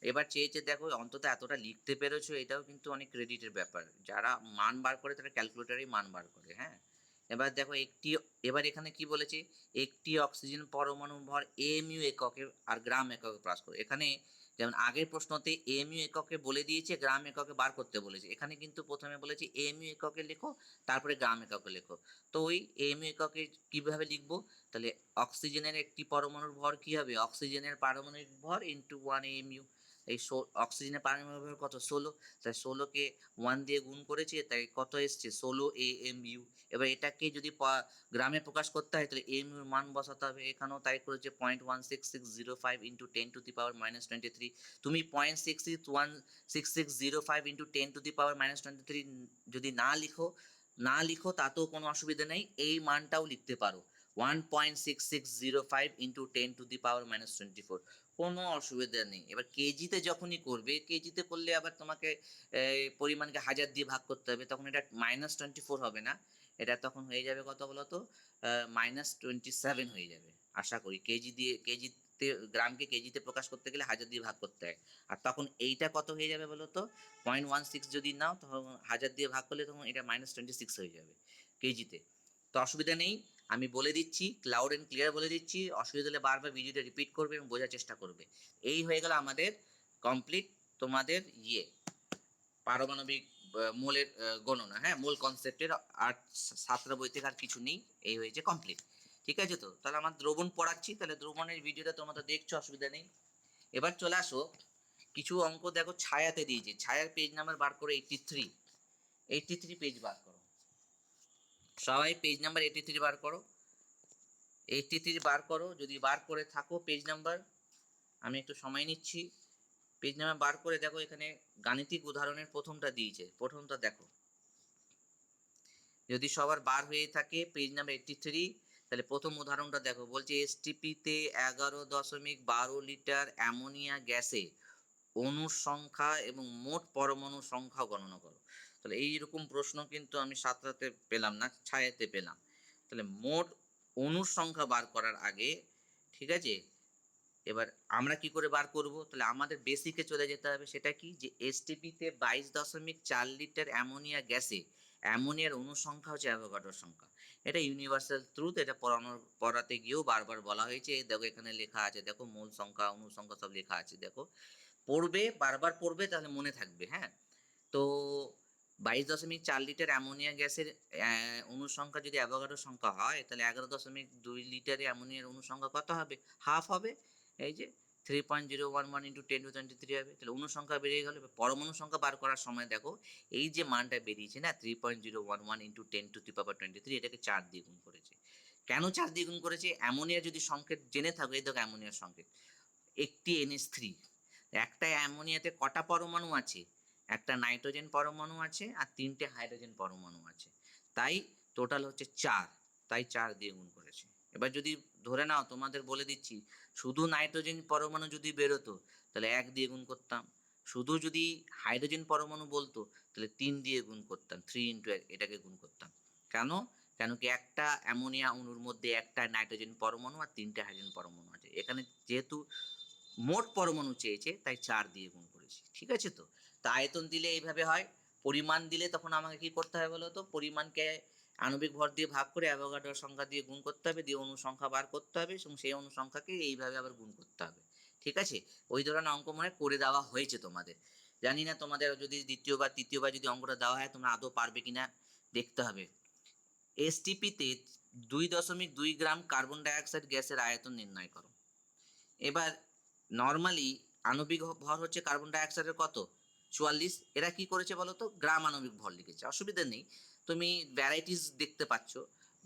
এবার চেয়েছে দেখো অন্তত এতটা লিখতে পেরেছো, এটাও কিন্তু অনেক ক্রেডিটের ব্যাপার। যারা মান বার করে তারা ক্যালকুলেটরেই মান বার করে, হ্যাঁ? এবার দেখো এবার এখানে কি বলেছে, একটি অক্সিজেন পরমাণু ভর এমইউ এককে আর গ্রাম এককে প্রকাশ করে। এখানে যেমন আগের প্রশ্নতে এমইউ এককে বলে দিয়েছে, গ্রাম এককে বার করতে বলেছে। এখানে কিন্তু প্রথমে বলেছে এমইউ এককে লেখো, তারপরে গ্রাম এককে লেখো। তো ওই এমইউ এককে কিভাবে লিখবো, তাহলে অক্সিজেনের একটি পরমাণুর ভর কি হবে, অক্সিজেনের পারমাণবিক ভর ইন্টু 1 এমইউ। এই অক্সিজেনের পারমাণবিক ভর কত, 16, তাই 16 কে 1 দিয়ে গুণ করেছে, তাই কত এসছে 16 AMU। এবার এটাকে যদি গ্রামে প্রকাশ করতে হয় তাহলে এমইউ এর মান বসাতে হবে। এখানেও তাই করেছে 0.16605 ইন্টু 10 টু দি পাওয়ার -23। তুমি 0.16605 ইন্টু 10 টু দি পাওয়ার -23 যদি না লিখো তাতেও কোনো অসুবিধা নেই, এই মানটাও লিখতে পারো 1.6605 ইন্টু 10 টু দি পাওয়ার -24, কোনো অসুবিধা নেই। এবার কেজিতে যখনই করবে, কেজিতে করলে আবার তোমাকে পরিমাণকে হাজার দিয়ে ভাগ করতে হবে, তখন এটা -24 হবে না, এটা তখন হয়ে যাবে কত বলতো, -27 হয়ে যাবে আশা করি। কেজিতে গ্রামকে কেজিতে প্রকাশ করতে গেলে হাজার দিয়ে ভাগ করতে হয়, আর তখন এইটা কত হয়ে যাবে বলতো, 0.16 যদি নাও তখন হাজার দিয়ে ভাগ করলে তখন এটা -26 হয়ে যাবে কেজিতে। তো অসুবিধা নেই, আমি বলে দিচ্ছি, লাউড অ্যান্ড ক্লিয়ার বলে দিচ্ছি, অসুবিধা হলে বারবার ভিডিওটা রিপিট করবে এবং বোঝার চেষ্টা করবে। এই হয়ে গেল আমাদের কমপ্লিট তোমাদের পারমাণবিক মোলের গণনা, হ্যাঁ, মোল কনসেপ্টের। আর 7টা বই থেকে আর কিছু নেই, এই হয়েছে কমপ্লিট। ঠিক আছে? তো তাহলে আমার দ্রবণ পড়াচ্ছি, তাহলে দ্রবণের ভিডিওটা তোমরা তো দেখছো, অসুবিধা নেই। এবার চলে আসো, কিছু অঙ্ক দেখো ছায়াতে দিয়েছে, ছায়ার পেজ নাম্বার বার করো 83 পেজ বার করো, সবাই পেজ নাম্বার 83 বার করো। 83 বার করো, যদি বার করে থাকো পেজ নাম্বার, আমি একটু সময় নিচ্ছি। পেজ নাম্বার বার করে দেখো, এখানে গাণিতিক উদাহরণের প্রথমটা দিয়েছে, প্রথমটা দেখো। যদি সবার বার হয়ে থাকে পেজ নাম্বার 83, তাহলে প্রথম উদাহরণটা দেখো, বলছে এসটিপিতে 11.12 লিটার অ্যামোনিয়া গ্যাসে অণুর সংখ্যা এবং মোট পরমাণু সংখ্যা গণনা করো। তাহলে এইরকম প্রশ্ন কিন্তু আমি 7টাতে পেলাম না, ছায়াতে পেলাম। তাহলে মোট অণুর সংখ্যা বার করার আগে, ঠিক আছে, এবার আমরা কি করে বার করব, তাহলে আমাদের বেসিকে চলে যেতে হবে। সেটা কি, যে এসটিপিতে 22.4 লিটার অ্যামোনিয়া গ্যাসে অ্যামোনিয়ার অণু সংখ্যা হচ্ছে অ্যাভোগাড্রোর সংখ্যা। এটা ইউনিভার্সাল ট্রুথ, এটা পড়াতে গিয়েও বারবার বলা হয়েছে। দেখো এখানে লেখা আছে, দেখো মূল সংখ্যা অণু সংখ্যা সব লেখা আছে, দেখো পড়বে, বারবার পড়বে, তাহলে মনে থাকবে। হ্যাঁ, তো 22.4 লিটার অ্যামোনিয়া গ্যাসের অণুর সংখ্যা যদি অ্যাভোগাড্রোর সংখ্যা হয়, তাহলে 11.2 লিটারে অ্যামোনিয়ার অণুর সংখ্যা কত হবে, হাফ হবে। এই যে 3.011 ইন্টু 10⁻³ হবে, তাহলে অণু সংখ্যা বেরিয়ে গেল। পরমাণু সংখ্যা বার করার সময় দেখো, এই যে মানটা বেরিয়েছে না 3.011 ইন্টু 10⁻23, এটাকে 4 দিয়ে গুণ করেছে। কেন 4 দিয়ে গুণ করেছে, অ্যামোনিয়া যদি সংকেত জেনে থাকো, এই দেখো অ্যামোনিয়ার সংকেত একটি NH3, একটা অ্যামোনিয়াতে কটা পরমাণু আছে, একটা নাইট্রোজেন পরমাণু আছে আর 3টে হাইড্রোজেন পরমাণু আছে, তাই টোটাল হচ্ছে 4, তাই 4 দিয়ে গুণ করেছে। এবার যদি ধরে নাও, তোমাদের বলে দিচ্ছি, শুধু নাইট্রোজেন পরমাণু যদি বেরোতো তাহলে 1 দিয়ে গুণ করতাম, শুধু যদি হাইড্রোজেন পরমাণু বলতো তাহলে 3 দিয়ে গুণ করতাম, 3 ইন্টু এটাকে গুণ করতাম। কেন, কেন কি একটা অ্যামোনিয়া অণুর মধ্যে একটা নাইট্রোজেন পরমাণু আর 3টে হাইড্রোজেন পরমাণু আছে, এখানে যেহেতু মোট পরমাণু চেয়েছে তাই 4 দিয়ে গুণ করেছি। ঠিক আছে? তো তা আয়তন দিলে এইভাবে হয়, পরিমাণ দিলে তখন আমাকে কি করতে হবে বলো তো, পরিমাণকে আণবিক ভর দিয়ে ভাগ করে অ্যাভোগাড্রোর সংখ্যা দিয়ে গুণ করতে হবে, দিয়ে অণু সংখ্যা বার করতে হবে, এবং সেই অণু সংখ্যাকে এইভাবে আবার গুণ করতে হবে। ঠিক আছে? ওই ধরনের অঙ্ক মনে করে দেওয়া হয়েছে তোমাদের, জানি না তোমাদের যদি দ্বিতীয়বার তৃতীয়বার যদি অঙ্কটা দেওয়া হয় তোমরা আদৌ পারবে কিনা দেখতে হবে। এসটিপিতে 2.2 গ্রাম কার্বন ডাইঅক্সাইড গ্যাসের আয়তন নির্ণয় করো। এবার নর্মালি আণবিক ভর হচ্ছে কার্বন ডাইঅক্সাইডের কত, 44। এরা কি করেছে বলো তো, গ্রাম আণবিক ভর লিখেছে, অসুবিধা নেই, তুমি ভ্যারাইটিস দেখতে পাচ্ছ,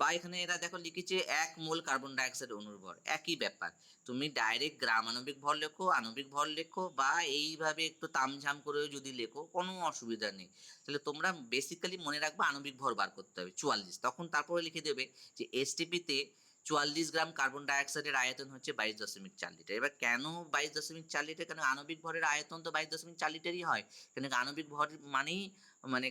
বা এখানে এরা দেখো লিখেছে 1 মোল কার্বন ডাইঅক্সাইড অণুর ভর, একই ব্যাপার। তুমি ডাইরেক্ট গ্রাম আণবিক ভর লেখো, আণবিক ভর লেখো, বা এইভাবে একটু তামঝাম করেও যদি লেখো, কোনো অসুবিধা নেই। তাহলে তোমরা বেসিক্যালি মনে রাখবা আণবিক ভর বার করতে হবে 44। তখন তারপরে লিখে দেবে যে এসটিপিতে 44 গ্রাম কার্বন ডাইঅক্সাইডের আয়তন হচ্ছে 22.4 লিটার। এবার কেন 22.4 লিটার? কেন আণবিক ভরের আয়তন তো 22.4 লিটারই হয়। কেন আণবিক ভর মানেই মানে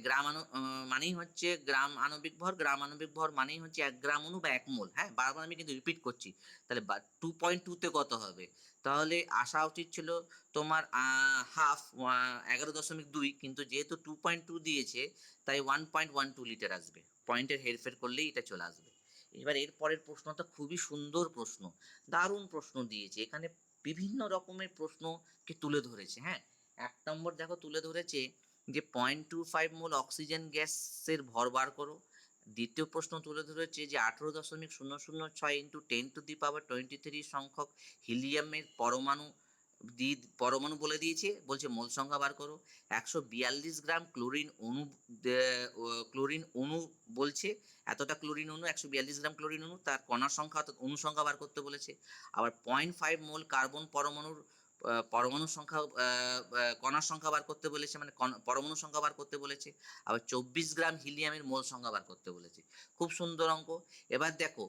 মানেই হচ্ছে গ্রাম আণবিক ভর, গ্রাম আণবিক ভর মানেই হচ্ছে 1 গ্রাম অণু বা 1 মোল। হ্যাঁ, বারবার আমি কিন্তু রিপিট করছি। তাহলে 2.2 তে কত হবে? তাহলে আসা উচিত ছিল তোমার হাফ 11.2, কিন্তু যেহেতু 2.2 দিয়েছে তাই 1.12 লিটার আসবে। পয়েন্টের হেরফের করলেই এটা চলে আসবে। এবার এর পরের প্রশ্নটা খুবই সুন্দর প্রশ্ন, দারুণ প্রশ্ন দিয়েছে। এখানে বিভিন্ন রকমের প্রশ্নকে তুলে ধরেছে। হ্যাঁ, 1 নম্বর দেখো তুলে ধরেছে যে 0.25 মোল অক্সিজেন গ্যাসের ভর বার করো। দ্বিতীয় প্রশ্ন তুলে ধরেছে যে 18.006 ইন্টু 10⁻23 সংখ্যক হিলিয়ামের পরমাণু বলে দিয়েছে, বলছে মোল সংখ্যা বার করো। 142 গ্রাম ক্লোরিন অণু বলছে, এতটা ক্লোরিন অণু, 142 গ্রাম ক্লোরিন অণু, তার কণার সংখ্যা অর্থাৎ অণু সংখ্যা বার করতে বলেছে। আবার 0.5 মোল কার্বন পরমাণুর সংখ্যা কণার সংখ্যা বার করতে বলেছে, মানে পরমাণু সংখ্যা বার করতে বলেছে। আবার 24 গ্রাম হিলিয়ামের মোল সংখ্যা বার করতে বলেছে। খুব সুন্দর অঙ্ক। এবার দেখো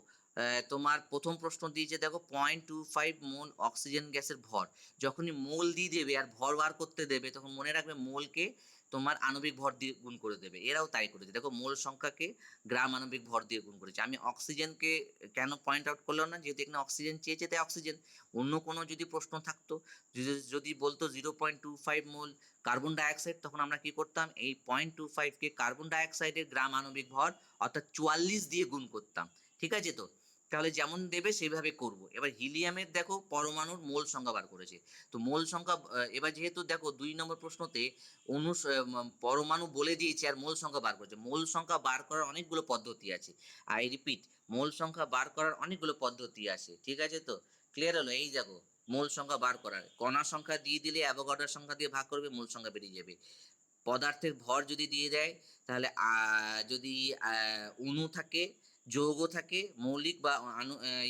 তোমার প্রথম প্রশ্ন দিয়েছে, দেখো 0.25 মোল অক্সিজেন গ্যাসের ভর। যখনই মোল দিয়ে দেবে আর ভর বার করতে দেবে, তখন মনে রাখবে মোলকে তোমার আণবিক ভর দিয়ে গুণ করে দেবে। এরাও তাই করেছে, দেখো মোল সংখ্যাকে গ্রাম আণবিক ভর দিয়ে গুণ করেছে। আমি অক্সিজেনকে কেন পয়েন্ট আউট করলাম না, যেহেতু এখানে অক্সিজেন চেয়েছে তাই অক্সিজেন। অন্য কোনো যদি প্রশ্ন থাকতো, যদি বলতো 0.25 মোল কার্বন ডাইঅক্সাইড, তখন আমরা কি করতাম, এই 0.25কে কার্বন ডাইঅক্সাইডের গ্রাম আণবিক ভর অর্থাৎ 44 দিয়ে গুণ করতাম। ঠিক আছে তো? তাহলে যেমন দেবে সেইভাবে করব। এবার হিলিয়ামের দেখো পরমাণুর মোল সংখ্যা বার করেছে। তো মোল সংখ্যা এবার যেহেতু দেখো 2 নম্বর প্রশ্নতে পরমাণু বলে দিয়েছে আর মোল সংখ্যা বার করেছে। মোল সংখ্যা বার করার অনেকগুলো পদ্ধতি আছে। আই রিপিট, মোল সংখ্যা বার করার অনেকগুলো পদ্ধতি আছে। ঠিক আছে তো? ক্লিয়ার হলো? এই দেখো মোল সংখ্যা বার করার, কণার সংখ্যা দিয়ে দিলে অ্যাভোগাড্রোর সংখ্যা দিয়ে ভাগ করবে, মোল সংখ্যা বেরিয়ে যাবে। পদার্থের ভর যদি দিয়ে দেয়, তাহলে যদি অণু থাকে, যৌগ থাকে, মৌলিক বা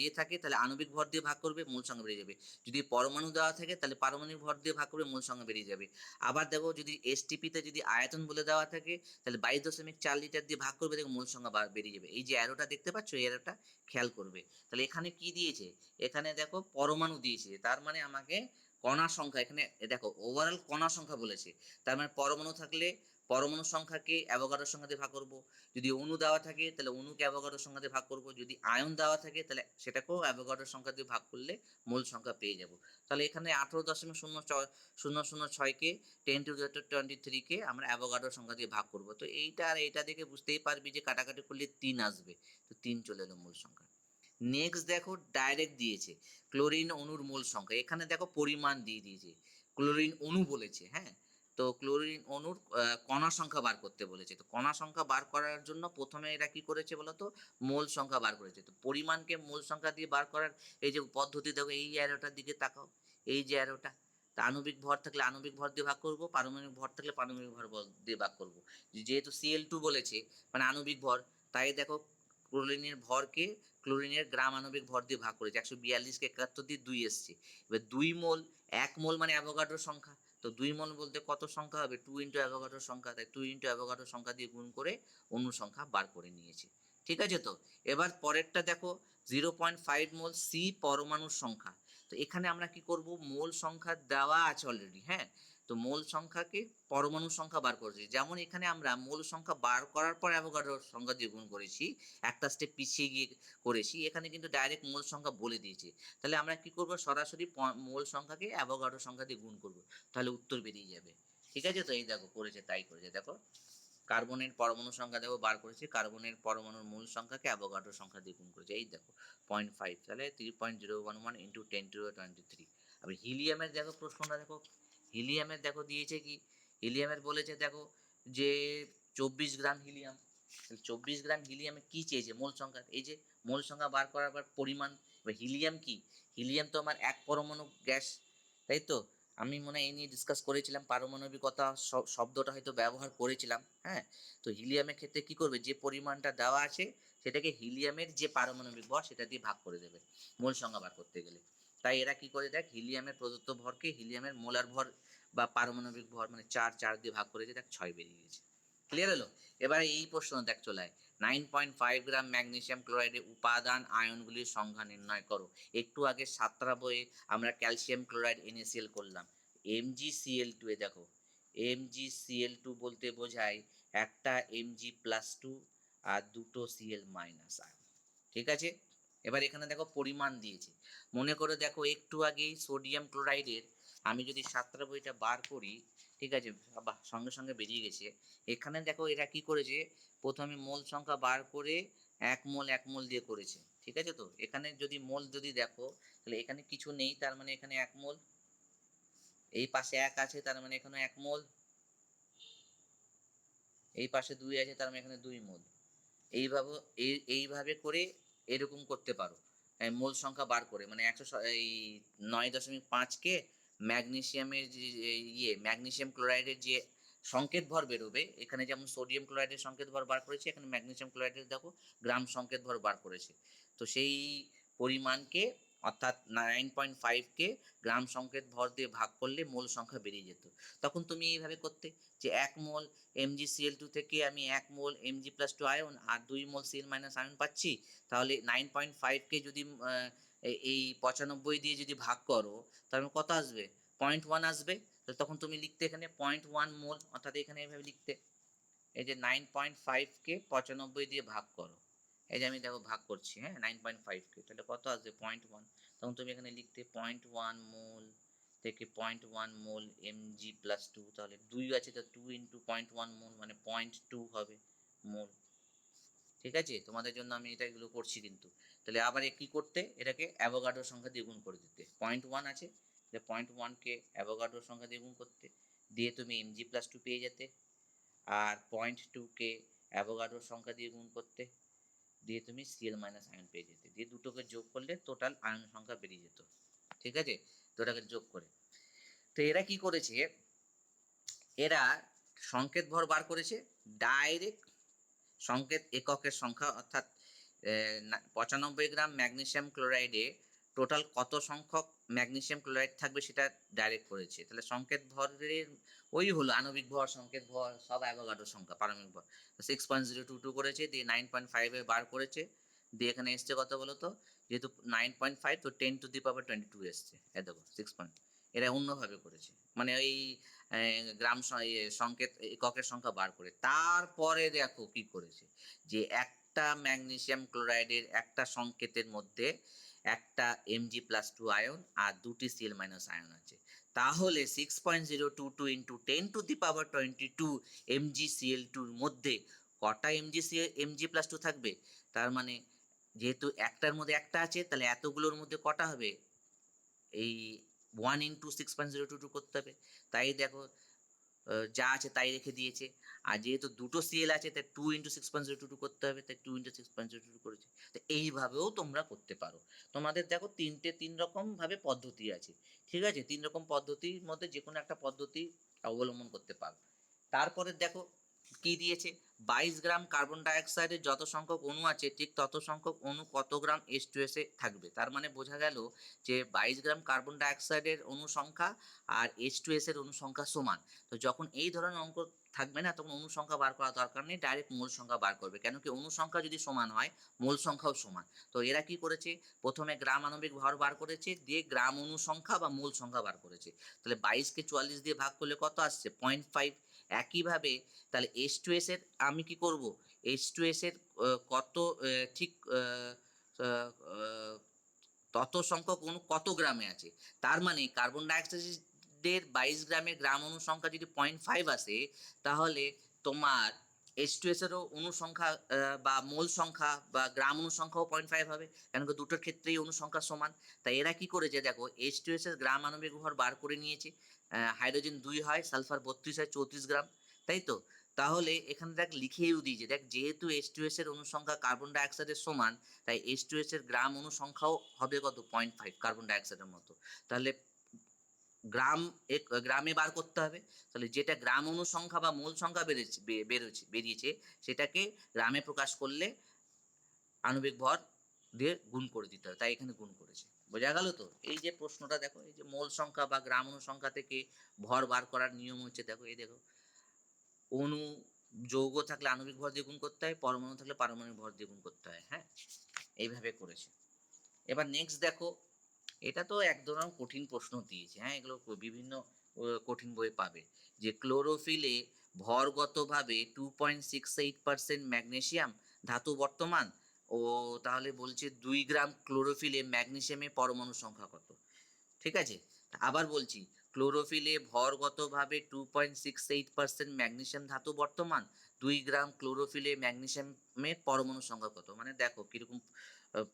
ইয়ে থাকে, তাহলে আণবিক ভর দিয়ে ভাগ করবে, মূল সংখ্যা বেরিয়ে যাবে। যদি পরমাণু দেওয়া থাকে তাহলে পারমাণবিক ভর দিয়ে ভাগ করবে, মূল সংখ্যা বেরিয়ে যাবে। আবার দেখো যদি এসটিপিতে যদি আয়তন বলে দেওয়া থাকে, তাহলে 22.4 লিটার দিয়ে ভাগ করবে, দেখো মূল সংখ্যা বেরিয়ে যাবে। এই যে অ্যারোটা দেখতে পাচ্ছ, এই অ্যারোটা খেয়াল করবে। তাহলে এখানে কি দিয়েছে? এখানে দেখো পরমাণু দিয়েছে, তার মানে আমাকে কণার সংখ্যা, এখানে দেখো ওভারঅল কণার সংখ্যা বলেছে, তার মানে পরমাণু থাকলে পরমাণুর সংখ্যাকে অ্যাভোগাড্রোর সংখ্যা দিয়ে ভাগ করব। যদি অণু দেওয়া থাকে তাহলে অণুকে অ্যাভোগাড্রোর সংখ্যা দিয়ে ভাগ করব। যদি আয়ন দেওয়া থাকে তাহলে সেটাকেও অ্যাভোগাড্রোর সংখ্যা দিয়ে ভাগ করলে মূল সংখ্যা পেয়ে যাব। তাহলে এখানে 18.006কে 10⁻23কে আমরা অ্যাভোগাড্রোর সংখ্যা দিয়ে ভাগ করব। তো এইটা আর এইটা দেখে বুঝতেই পারবি যে কাটাকাটি করলে 3 আসবে। তো 3 চলে এলো মূল সংখ্যা। নেক্সট দেখো ডাইরেক্ট দিয়েছে ক্লোরিন অণুর মোল সংখ্যা। এখানে দেখো পরিমাণ দিয়ে দিয়েছে, ক্লোরিন অণু বলেছে। হ্যাঁ, তো ক্লোরিন অণুর কণা সংখ্যা বার করতে বলেছে। তো কণা সংখ্যা বার করার জন্য প্রথমে এরা কি করেছে বলতো, মোল সংখ্যা বার করেছে। তো পরিমাণকে মোল সংখ্যা দিয়ে বার করার এই যে পদ্ধতি দেখো, এই অ্যারোটার দিকে তাকাও, এই যে অ্যারোটা, তা আণবিক ভর থাকলে আণবিক ভর দিয়ে ভাগ করব, পারমাণবিক ভর থাকলে পারমাণবিক ভর দিয়ে ভাগ করব। যেহেতু Cl2 বলেছে মানে আণবিক ভর, তাই দেখো ক্লোরিনের ভরকে ক্লোরিনের গ্রাম আণবিক ভর দিয়ে ভাগ করেছে। 142কে 71 দিয়ে 2 এসছে। এবার 2 মোল, 1 মোল মানে অ্যাভোগাড্রোর সংখ্যা। তো 2 মোল বলতে কত সংখ্যা হবে? 2 ইন্টু অ্যাভোগাড্রোর সংখ্যা, তাই 2 ইন্টু অ্যাভোগাড্রোর সংখ্যা দিয়ে গুণ করে অণু সংখ্যা বার করে নিয়েছে। ঠিক আছে তো? এবার পরেরটা দেখো 0.5 মোল সি পরমাণুর সংখ্যা। তো এখানে আমরা কি করব, মোল সংখ্যা দেওয়া আছে অলরেডি। হ্যাঁ, তো মোল সংখ্যাকে পরমাণুর সংখ্যা বার করেছি। যেমন এখানে আমরা মোল সংখ্যা বার করার পর অ্যাভোগাড্রোর সংখ্যা দিয়ে গুণ করেছি, একটা স্টেপ পিছিয়ে গিয়ে করেছি। এখানে কিন্তু ডাইরেক্ট মোল সংখ্যা বলে দিয়েছে। তাহলে আমরা কি করব, সরাসরি মোল সংখ্যাকে অ্যাভোগাড্রোর সংখ্যা দিয়ে গুণ করব, তাহলে উত্তর বেরিয়ে যাবে। ঠিক আছে তো? এই দেখো করেছে, তাই করেছে। দেখো কার্বনের পরমাণু সংখ্যা দেখো বার করেছে, কার্বনের পরমাণুর মূল সংখ্যাকে অ্যাভোগাড্রোর সংখ্যা দিয়ে গুণ করেছে। এই দেখো 0.5, তাহলে 3.011 ইন্টু 10⁻23। আবার হিলিয়ামের দেখো প্রশ্নটা দেখো, হিলিয়ামের দেখো দিয়েছে কি, হিলিয়ামের বলেছে দেখো যে 24 গ্রাম হিলিয়াম। 24 গ্রাম হিলিয়ামে কি চেয়েছে, মোল সংখ্যা। এই যে মোল সংখ্যা বার করার পর পরিমাণ। এবার হিলিয়াম কি, হিলিয়াম তো আমার এক পরমাণু গ্যাস, তাই তো? আমি মনে হয় এই নিয়ে ডিসকাস করেছিলাম, পারমাণবিকতা শব্দটা হয়তো ব্যবহার করেছিলাম, হ্যাঁ? তো হিলিয়ামের ক্ষেত্রে কি করবে, যে পরিমাণটা দেওয়া আছে সেটাকে হিলিয়ামের যে পারমাণবিক ভর সেটা দিয়ে ভাগ করে দেবে মোল সংখ্যা বার করতে গেলে। তাই এরা কি করে দেখ, হিলিয়ামের প্রদত্ত ভরকে হিলিয়ামের মোলার ভর বা পারমাণবিক ভর মানে 4 দিয়ে ভাগ করেছে, দেখ 6 বেরিয়ে গেছে। ক্লিয়ার হলো? এবারে এই প্রশ্ন দেখ চলে আয়, 9.5 গ্রাম ম্যাগনেসিয়াম ক্লোরাইডের উপাদান আয়নগুলির সংখ্যা নির্ণয় করো। একটু আগে 7টা বইয়ে আমরা ক্যালসিয়াম ক্লোরাইড NaCl করলাম। MgCl2 এ দেখো, MgCl2 বলতে বোঝায় একটা Mg+2 আর দুটো Cl- আয়ন। ঠিক আছে? এবার এখানে দেখো পরিমাণ দিয়েছে। মনে করে দেখো একটু আগেই সোডিয়াম ক্লোরাইডের আমি যদি 7টা বইটা বার করি, ঠিক আছে, বাহ, সঙ্গে সঙ্গে বেরিয়ে গেছে। এখানে দেখো এরা কি করেছে, প্রথমে মোল সংখ্যা বার করে 1 মোল দিয়ে করেছে। ঠিক আছে? তো এখানে যদি মোল যদি দেখো, তাহলে এখানে কিছু নেই, তার মানে এখানে 1 মোল, এই পাশে 1 আছে তার মানে এখানে 1 মোল, এই পাশে 2 আছে তার মানে এখানে 2 মোল। এইভাবে এইভাবে করে এরকম করতে পারো, মোল সংখ্যা বার করে, মানে 9.5 কে ম্যাগনেসিয়ামের যে ম্যাগনেসিয়াম ক্লোরাইডের যে সংকেত ভর বেরোবে, এখানে যেমন সোডিয়াম ক্লোরাইডের সংকেত ভর বার করেছে, এখানে ম্যাগনেসিয়াম ক্লোরাইডের দেখো গ্রাম সংকেত ভর বার করেছে। তো সেই পরিমাণকে, অর্থাৎ 9.5কে গ্রাম সংকেত ভর দিয়ে ভাগ করলে মোল সংখ্যা বেরিয়ে যেত। তখন তুমি এইভাবে করতে, যে 1 মোল MgCl2 থেকে আমি 1 মোল Mg+2 আয়ন আর 2 মোল Cl- আয়ন পাচ্ছি। তাহলে 9.5কে যদি এই 95 দিয়ে যদি ভাগ করো, তাহলে কত আসবে? 0.1 আসবে। তখন তুমি লিখতে এখানে 0.1 মোল, অর্থাৎ এখানে এইভাবে লিখতে, এই যে 9.5কে 95 দিয়ে ভাগ করো, এই যে আমি দেখো ভাগ করছি, হ্যাঁ, 9.5কে, তাহলে কত আসবে? 0.1। তখন তুমি এখানে লিখতে 0.1 মোল থেকে 0.1 মোল Mg+2, তাহলে 2 আছে তো 2 ইন্টু 0.1 মোল মানে 0.2 হবে মোল। ঠিক আছে? তোমাদের জন্য আমি এগুলো করছি কিন্তু। তাহলে আবার কি করতে, এটাকে অ্যাভোগাড্রো সংখ্যা দিয়ে গুণ করে দিতে। 0.1 আছে, 0.1কে অ্যাভোগাড্রো সংখ্যা দিয়ে গুণ করতে, দিয়ে তুমি Mg+2 পেয়ে যেতে। আর 0.2কে অ্যাভোগাড্রো সংখ্যা দিয়ে গুণ করতে, দিয়ে তুমি Cl- আয়ন পেয়ে যেতে, দিয়ে দুটোকে যোগ করলে টোটাল আয়ন সংখ্যা বেরিয়ে যেত। ঠিক আছে? দুটাকে যোগ করে। তো এরা কি করেছে, এরা সংকেত ভর বার করেছে ডাইরেক্ট সংকেত এককের সংখ্যা, অর্থাৎ 95 গ্রাম ম্যাগনেসিয়াম ক্লোরাইডে টোটাল কত সংখ্যক ম্যাগনেসিয়াম ক্লোরাইড থাকবে সেটা ডাইরেক্ট করেছে। তাহলে সংকেত ভরের ওই হলো আণবিক ভর, সংকেত ভর সব অ্যাভোগাড্রো সংখ্যা, পারমাণবিক ভর 6.022 করেছে, দিয়ে 9.5-এ বার করেছে, দিয়ে এখানে এসছে কত বলো তো, যেহেতু 9.5 তো 10⁻22 এসছে, দেখো 6. এরা অন্যভাবে করেছে, মানে ওই গ্রাম সংকেত এককের সংখ্যা বার করে। তারপরে দেখো কি করেছে, যে একটা ম্যাগনেসিয়াম ক্লোরাইডের একটা সংকেতের মধ্যে একটা Mg+2 আয়ন আর দুটি Cl- আয়ন আছে, তাহলে 6.022 ইন্টু 10⁻22 MgCl2-র মধ্যে কটা Mg+2 থাকবে? তার মানে যেহেতু একটার মধ্যে একটা আছে, তাহলে এতগুলোর মধ্যে কটা হবে? এই 1 ইন্টু 6.022 করতে হবে। তাই দেখো যা আছে তাই রেখে দিয়েছে। আর যেহেতু দুটো Cl আছে, তাই 2 ইন্টু 6.022 করতে হবে, তাই 2 ইন্টু 6.022 করেছে। তো এইভাবেও তোমরা করতে পারো। তোমাদের দেখো 3 রকম ভাবে পদ্ধতি আছে। ঠিক আছে? 3 রকম পদ্ধতির মধ্যে যে কোনো একটা পদ্ধতি অবলম্বন করতে পারো। তারপরে দেখো কি দিয়েছে, 22 গ্রাম কার্বন ডাইঅক্সাইডের যত সংখ্যক অণু আছে ঠিক তত সংখ্যক অণু কত গ্রাম H2S এ থাকবে। তার মানে বোঝা গেল যে 22 গ্রাম কার্বন ডাইঅক্সাইডের অণু সংখ্যা আর H2S এর অণু সংখ্যা সমান। তো যখন এই ধরনের অঙ্ক থাকবে না, তখন অণু সংখ্যা বার করার দরকার নেই, ডাইরেক্ট মোল সংখ্যা বার করবে। কেন কি, অণু সংখ্যা যদি সমান হয় মোল সংখ্যাও সমান। তো এরা কি করেছে, প্রথমে গ্রাম আণবিক ভর বার করেছে, দিয়ে গ্রাম অণু সংখ্যা বা মোল সংখ্যা বার করেছে। তাহলে 22কে 44 দিয়ে ভাগ করলে কত আসছে? 0.5। একইভাবে তাহলে H2S এর আমি কি করব, H2S এর কত ঠিক তত সংখ্যক অণু কত গ্রামে আছে। তার মানে কার্বন ডাইঅক্সাইডের 22 গ্রামের গ্রাম অণু সংখ্যা যদি 0.5 আসে, তাহলে তোমার H2S এরও অণু সংখ্যা বা মোল সংখ্যা বা গ্রাম অণু সংখ্যাও 0.5 হবে, কেন কি দুটোর ক্ষেত্রেই অণু সংখ্যা সমান। তাই এরা কি করেছে দেখো, H2S এর গ্রাম আণবিক ভর বার করে নিয়েছে। হাইড্রোজেন 2 হয়, সালফার 32 হয়, 34 গ্রাম, তাই তো। তাহলে এখানে দেখ লিখেও দিয়েছে, দেখ যেহেতু H2S এর অণু সংখ্যা কার্বন ডাইঅক্সাইডের সমান, তাই H2S এর গ্রাম অণু সংখ্যাও হবে কত? 0.5, কার্বন ডাইঅক্সাইডের মতো। তাহলে গ্রামে বার করতে হবে। তাহলে যেটা গ্রাম অনুসংখ্যা বা মোল সংখ্যা বেরিয়েছে সেটাকে গ্রামে প্রকাশ করলে আণবিক ভর দিয়ে গুণ করে দিতে হবে, তাই এখানে গুণ করেছে। বোঝা গেল তো? এই যে প্রশ্নটা দেখো, এই যে মোল সংখ্যা বা গ্রাম অনুসংখ্যা থেকে ভর বার করার নিয়ম হচ্ছে, দেখো এই দেখো, অণু যৌগ থাকলে আণবিক ভর দিয়ে গুণ করতে হয়, পরমাণু থাকলে পারমাণবিক ভর দিয়ে গুণ করতে হয়। হ্যাঁ, এইভাবে করেছে। এবার নেক্সট দেখো, এটা তো একদম কঠিন প্রশ্ন দিয়েছে। হ্যাঁ, এগুলো বিভিন্ন কঠিন বইয়ে পাবে, যে ক্লোরোফিলে ভরগতভাবে 2.68% ম্যাগনেসিয়াম ধাতু বর্তমান, ও তাহলে বলছে 2 গ্রাম ক্লোরোফিলে ম্যাগনেসিয়ামের পরমাণু সংখ্যা কত। ঠিক আছে, আবার বলছি, ক্লোরোফিলে ভরগতভাবে 2.68% ম্যাগনেসিয়াম ধাতু বর্তমান, 2 গ্রাম ক্লোরোফিলে ম্যাগনেসিয়ামের পরমাণু সংখ্যা কত। মানে দেখো কিরকম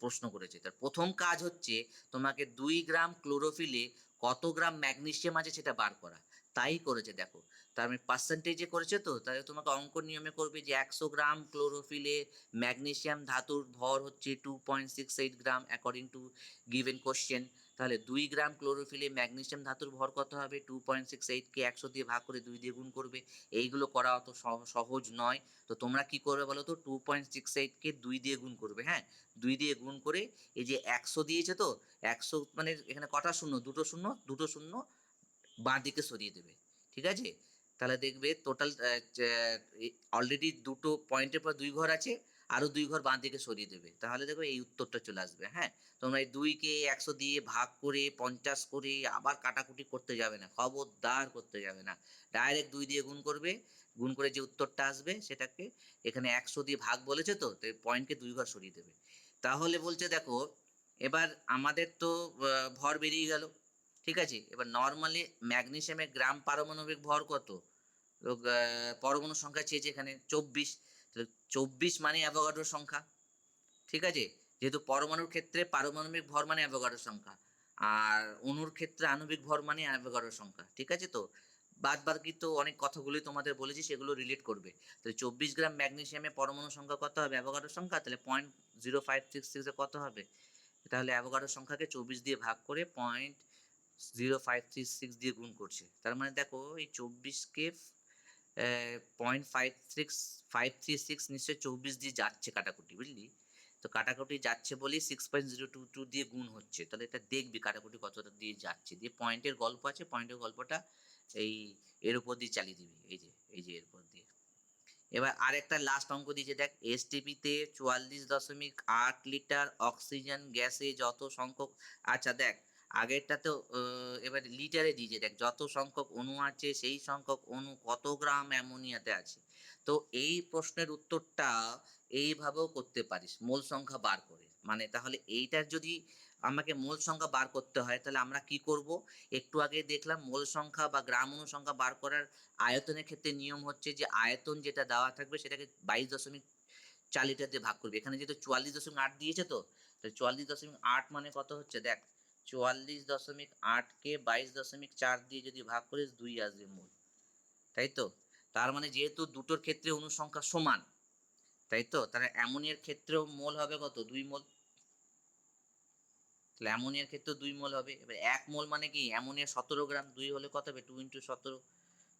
প্রশ্ন করেছে। তার প্রথম কাজ হচ্ছে তোমাকে 2 গ্রাম ক্লোরোফিলে কত গ্রাম ম্যাগনেসিয়াম আছে সেটা বার করা। তাই করেছে দেখো, তার মানে পার্সেন্টেজে করেছে, তো তাহলে তোমাকে অঙ্ক নিয়মে করবে যে 100 গ্রাম ক্লোরোফিলে ম্যাগনেসিয়াম ধাতুর ভর হচ্ছে 2.68 গ্রাম অ্যাকর্ডিং টু গিভেন কোশ্চেন। তাহলে 2 গ্রাম ক্লোরোফিলে ম্যাগনেসিয়াম ধাতুর ভর কত হবে, 2.68কে 100 দিয়ে ভাগ করে 2 দিয়ে গুণ করবে। এইগুলো করা অত সহজ নয়। তো তোমরা কি করবে বলো তো, 2.68কে 2 দিয়ে গুণ করবে। হ্যাঁ, 2 দিয়ে গুণ করে এই যে 100 দিয়েছে, তো 100 মানে এখানে কটা শূন্য, দুটো শূন্য বাঁ দিকে সরিয়ে দেবে। ঠিক আছে, তাহলে দেখবে টোটাল অলরেডি দুটো পয়েন্টের পর 2 ঘর আছে, আরো 2 ঘর বাঁ দিকে সরিয়ে দেবে, তাহলে দেখো এই উত্তরটা চলে আসবে। হ্যাঁ, তোমরা এই 2কে 100 দিয়ে ভাগ করে 50 করে আবার কাটাকুটি করতে যাবে না, খবরদার করতে যাবে না। ডাইরেক্ট 2 দিয়ে গুণ করবে, গুণ করে যে উত্তরটা আসবে সেটাকে এখানে 100 দিয়ে ভাগ বলেছে, তো পয়েন্টকে 2 ঘর সরিয়ে দেবে। তাহলে বলছে দেখো, এবার আমাদের তো ভর বেরিয়ে গেল। ঠিক আছে, এবার নর্মালি ম্যাগনেসিয়ামের গ্রাম পারমাণবিক ভর কত, তো পরমাণু সংখ্যা চেয়েছে এখানে 24, তাহলে 24 মানে অ্যাভোগাড্রোর সংখ্যা। ঠিক আছে, যেহেতু পরমাণুর ক্ষেত্রে পারমাণবিক ভর মানে অ্যাভোগাড্রোর সংখ্যা, আর অণুর ক্ষেত্রে আণবিক ভর মানে অ্যাভোগাড্রোর সংখ্যা। ঠিক আছে, তো বাদ বাকি তো অনেক কথাগুলোই তোমাদের বলেছি, সেগুলো রিলেট করবে। তাহলে 24 গ্রাম ম্যাগনেসিয়ামের পরমাণু সংখ্যা কত হবে, অ্যাভোগাড্রোর সংখ্যা, তাহলে 0.0566 কত হবে, তাহলে অ্যাভোগাড্রোর সংখ্যাকে 24 দিয়ে ভাগ করে 0.0536 দিয়ে গুণ করছে। তার মানে দেখো এই 24কে 0.536 নিশ্চয়ই 24 দিয়ে যাচ্ছে কাটাকুটি, বুঝলি? তো কাটাকুটি যাচ্ছে বলেই 6.022 দিয়ে গুণ হচ্ছে। তাহলে এটা দেখবি কাটাকুটি কতটা দিয়ে যাচ্ছে, দিয়ে পয়েন্টের গল্প আছে, পয়েন্টের গল্পটা এই এর উপর দিয়ে চালিয়ে দিবি, এই যে এর উপর দিয়ে। এবার আরেকটা লাস্ট অঙ্ক দিয়েছে দেখ, এসটিপিতে 44.8 লিটার অক্সিজেন গ্যাসে যত সংখ্যক, আচ্ছা দেখ আগেরটা তো এবার লিটারে দিয়েছে, দেখ যত সংখ্যক অণু আছে সেই সংখ্যক অণু কত গ্রাম অ্যামোনিয়াতে আছে। তো এই প্রশ্নের উত্তরটা এইভাবেও করতে পারিস, মোল সংখ্যা বার করে। মানে তাহলে এইটার যদি আমাকে মোল সংখ্যা বার করতে হয়, তাহলে আমরা কি করব, একটু আগে দেখলাম মোল সংখ্যা বা গ্রাম অনুসংখ্যা বার করার আয়তনের ক্ষেত্রে নিয়ম হচ্ছে যে আয়তন যেটা দেওয়া থাকবে সেটাকে 22.4 লিটার দিয়ে ভাগ করবে। এখানে যেহেতু 44.8 দিয়েছে, তো 44.8 মানে কত হচ্ছে দেখ, 44.8কে 22.4 দিয়ে যদি ভাগ করিস 2 আসবে মোল, তাই তো? তার মানে যেহেতু দুটোর ক্ষেত্রে অনুসংখ্যা সমান, তাই তো, তাহলে অ্যামোনিয়ার ক্ষেত্রেও মোল হবে কত, 2 মোল। তাহলে অ্যামোনিয়ার ক্ষেত্রে 2 মোল হবে। এবার 1 মোল মানে কি, অ্যামোনিয়া 17 গ্রাম, 2 হলে কত হবে, 2 × 17,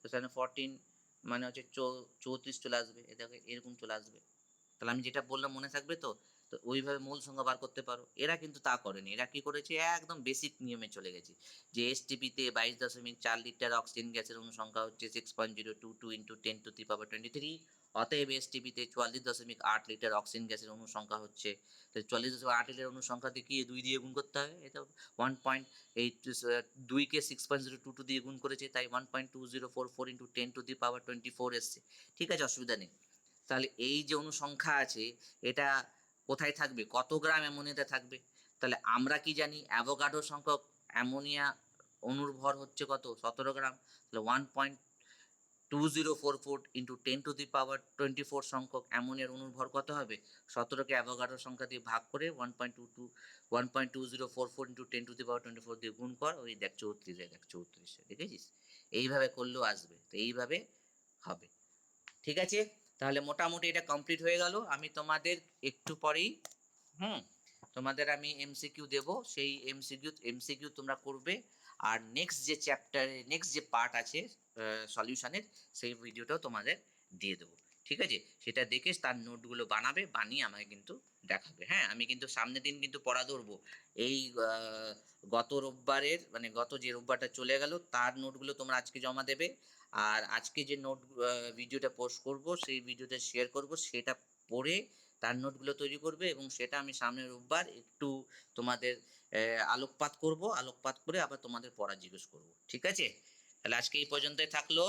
তো সেখানে 14 মানে হচ্ছে 34 চলে আসবে, এ দেখো এরকম চলে আসবে। তাহলে আমি যেটা বললাম মনে থাকবে তো? তো ওইভাবে মূল সংখ্যা বার করতে পারো। এরা কিন্তু তা করেনি, এরা কি করেছে, একদম বেসিক নিয়মে চলে গেছে, যে এসটিপিতে 22.4 লিটার অক্সিজেন গ্যাসের অনুসংখ্যা হচ্ছে 6.022 × 10⁻23। অতএব এসটিপিতে 44.8 লিটার অক্সিজেন গ্যাসের অনুসংখ্যা হচ্ছে, 44.8 লিটার অনুসংখ্যা দিয়ে কি 2 দিয়ে গুণ করতে হবে, এটা 1.8, 2কে 6.022 দিয়ে গুণ করেছে, তাই 1.2044 × 10⁻24 এসছে। ঠিক আছে, অসুবিধা নেই। তাহলে এই যে অনুসংখ্যা আছে এটা কোথায় থাকবে, কত গ্রাম অ্যামোনিয়াতে থাকবে। তাহলে আমরা কি জানি, অ্যাভোগাড্রো সংখ্যক অ্যামোনিয়া অণুর ভর হচ্ছে কত, 17 গ্রাম। তাহলে 1.2044 × 10⁻24 সংখ্যক অ্যামোনিয়ার অণুর ভর কত হবে, 17কে অ্যাভোগাড্রো সংখ্যা দিয়ে ভাগ করে 1.2044 × 10⁻24 দিয়ে গুণ কর, ওই দেখ 34, দেখ 34, দেখেছিস? এইভাবে করলেও আসবে, তো এইভাবে হবে। ঠিক আছে, তাহলে মোটামুটি এটা কমপ্লিট হয়ে গেল। আমি তোমাদের একটু পরেই তোমাদের আমি এমসিকিউ দেব, সেই এমসিকিউ তোমরা করবে। আর নেক্সট যে পার্ট আছে সলিউশনের, সেই ভিডিওটাও তোমাদের দিয়ে দেবো। ঠিক আছে? সেটা দেখে তার নোটগুলো বানাবে, বানিয়ে আমাকে কিন্তু দেখাবে। হ্যাঁ, আমি কিন্তু সামনের দিন কিন্তু পড়া ধরবো। এই গত রোববারের, মানে গত যে রোববারটা চলে গেল, তার নোটগুলো তোমরা আজকে জমা দেবে। আর আজকে যে ভিডিওটা পোস্ট করব, সেই ভিডিওটা শেয়ার করব, সেটা পড়ে তার নোটগুলো তৈরি করবে, এবং সেটা আমি সামনের রোববার একটু তোমাদের আলোকপাত করব। আলোকপাত করে আবার তোমাদের পড়া জিজ্ঞেস করব। ঠিক আছে? তাহলে আজকে এই পর্যন্তই থাকলো।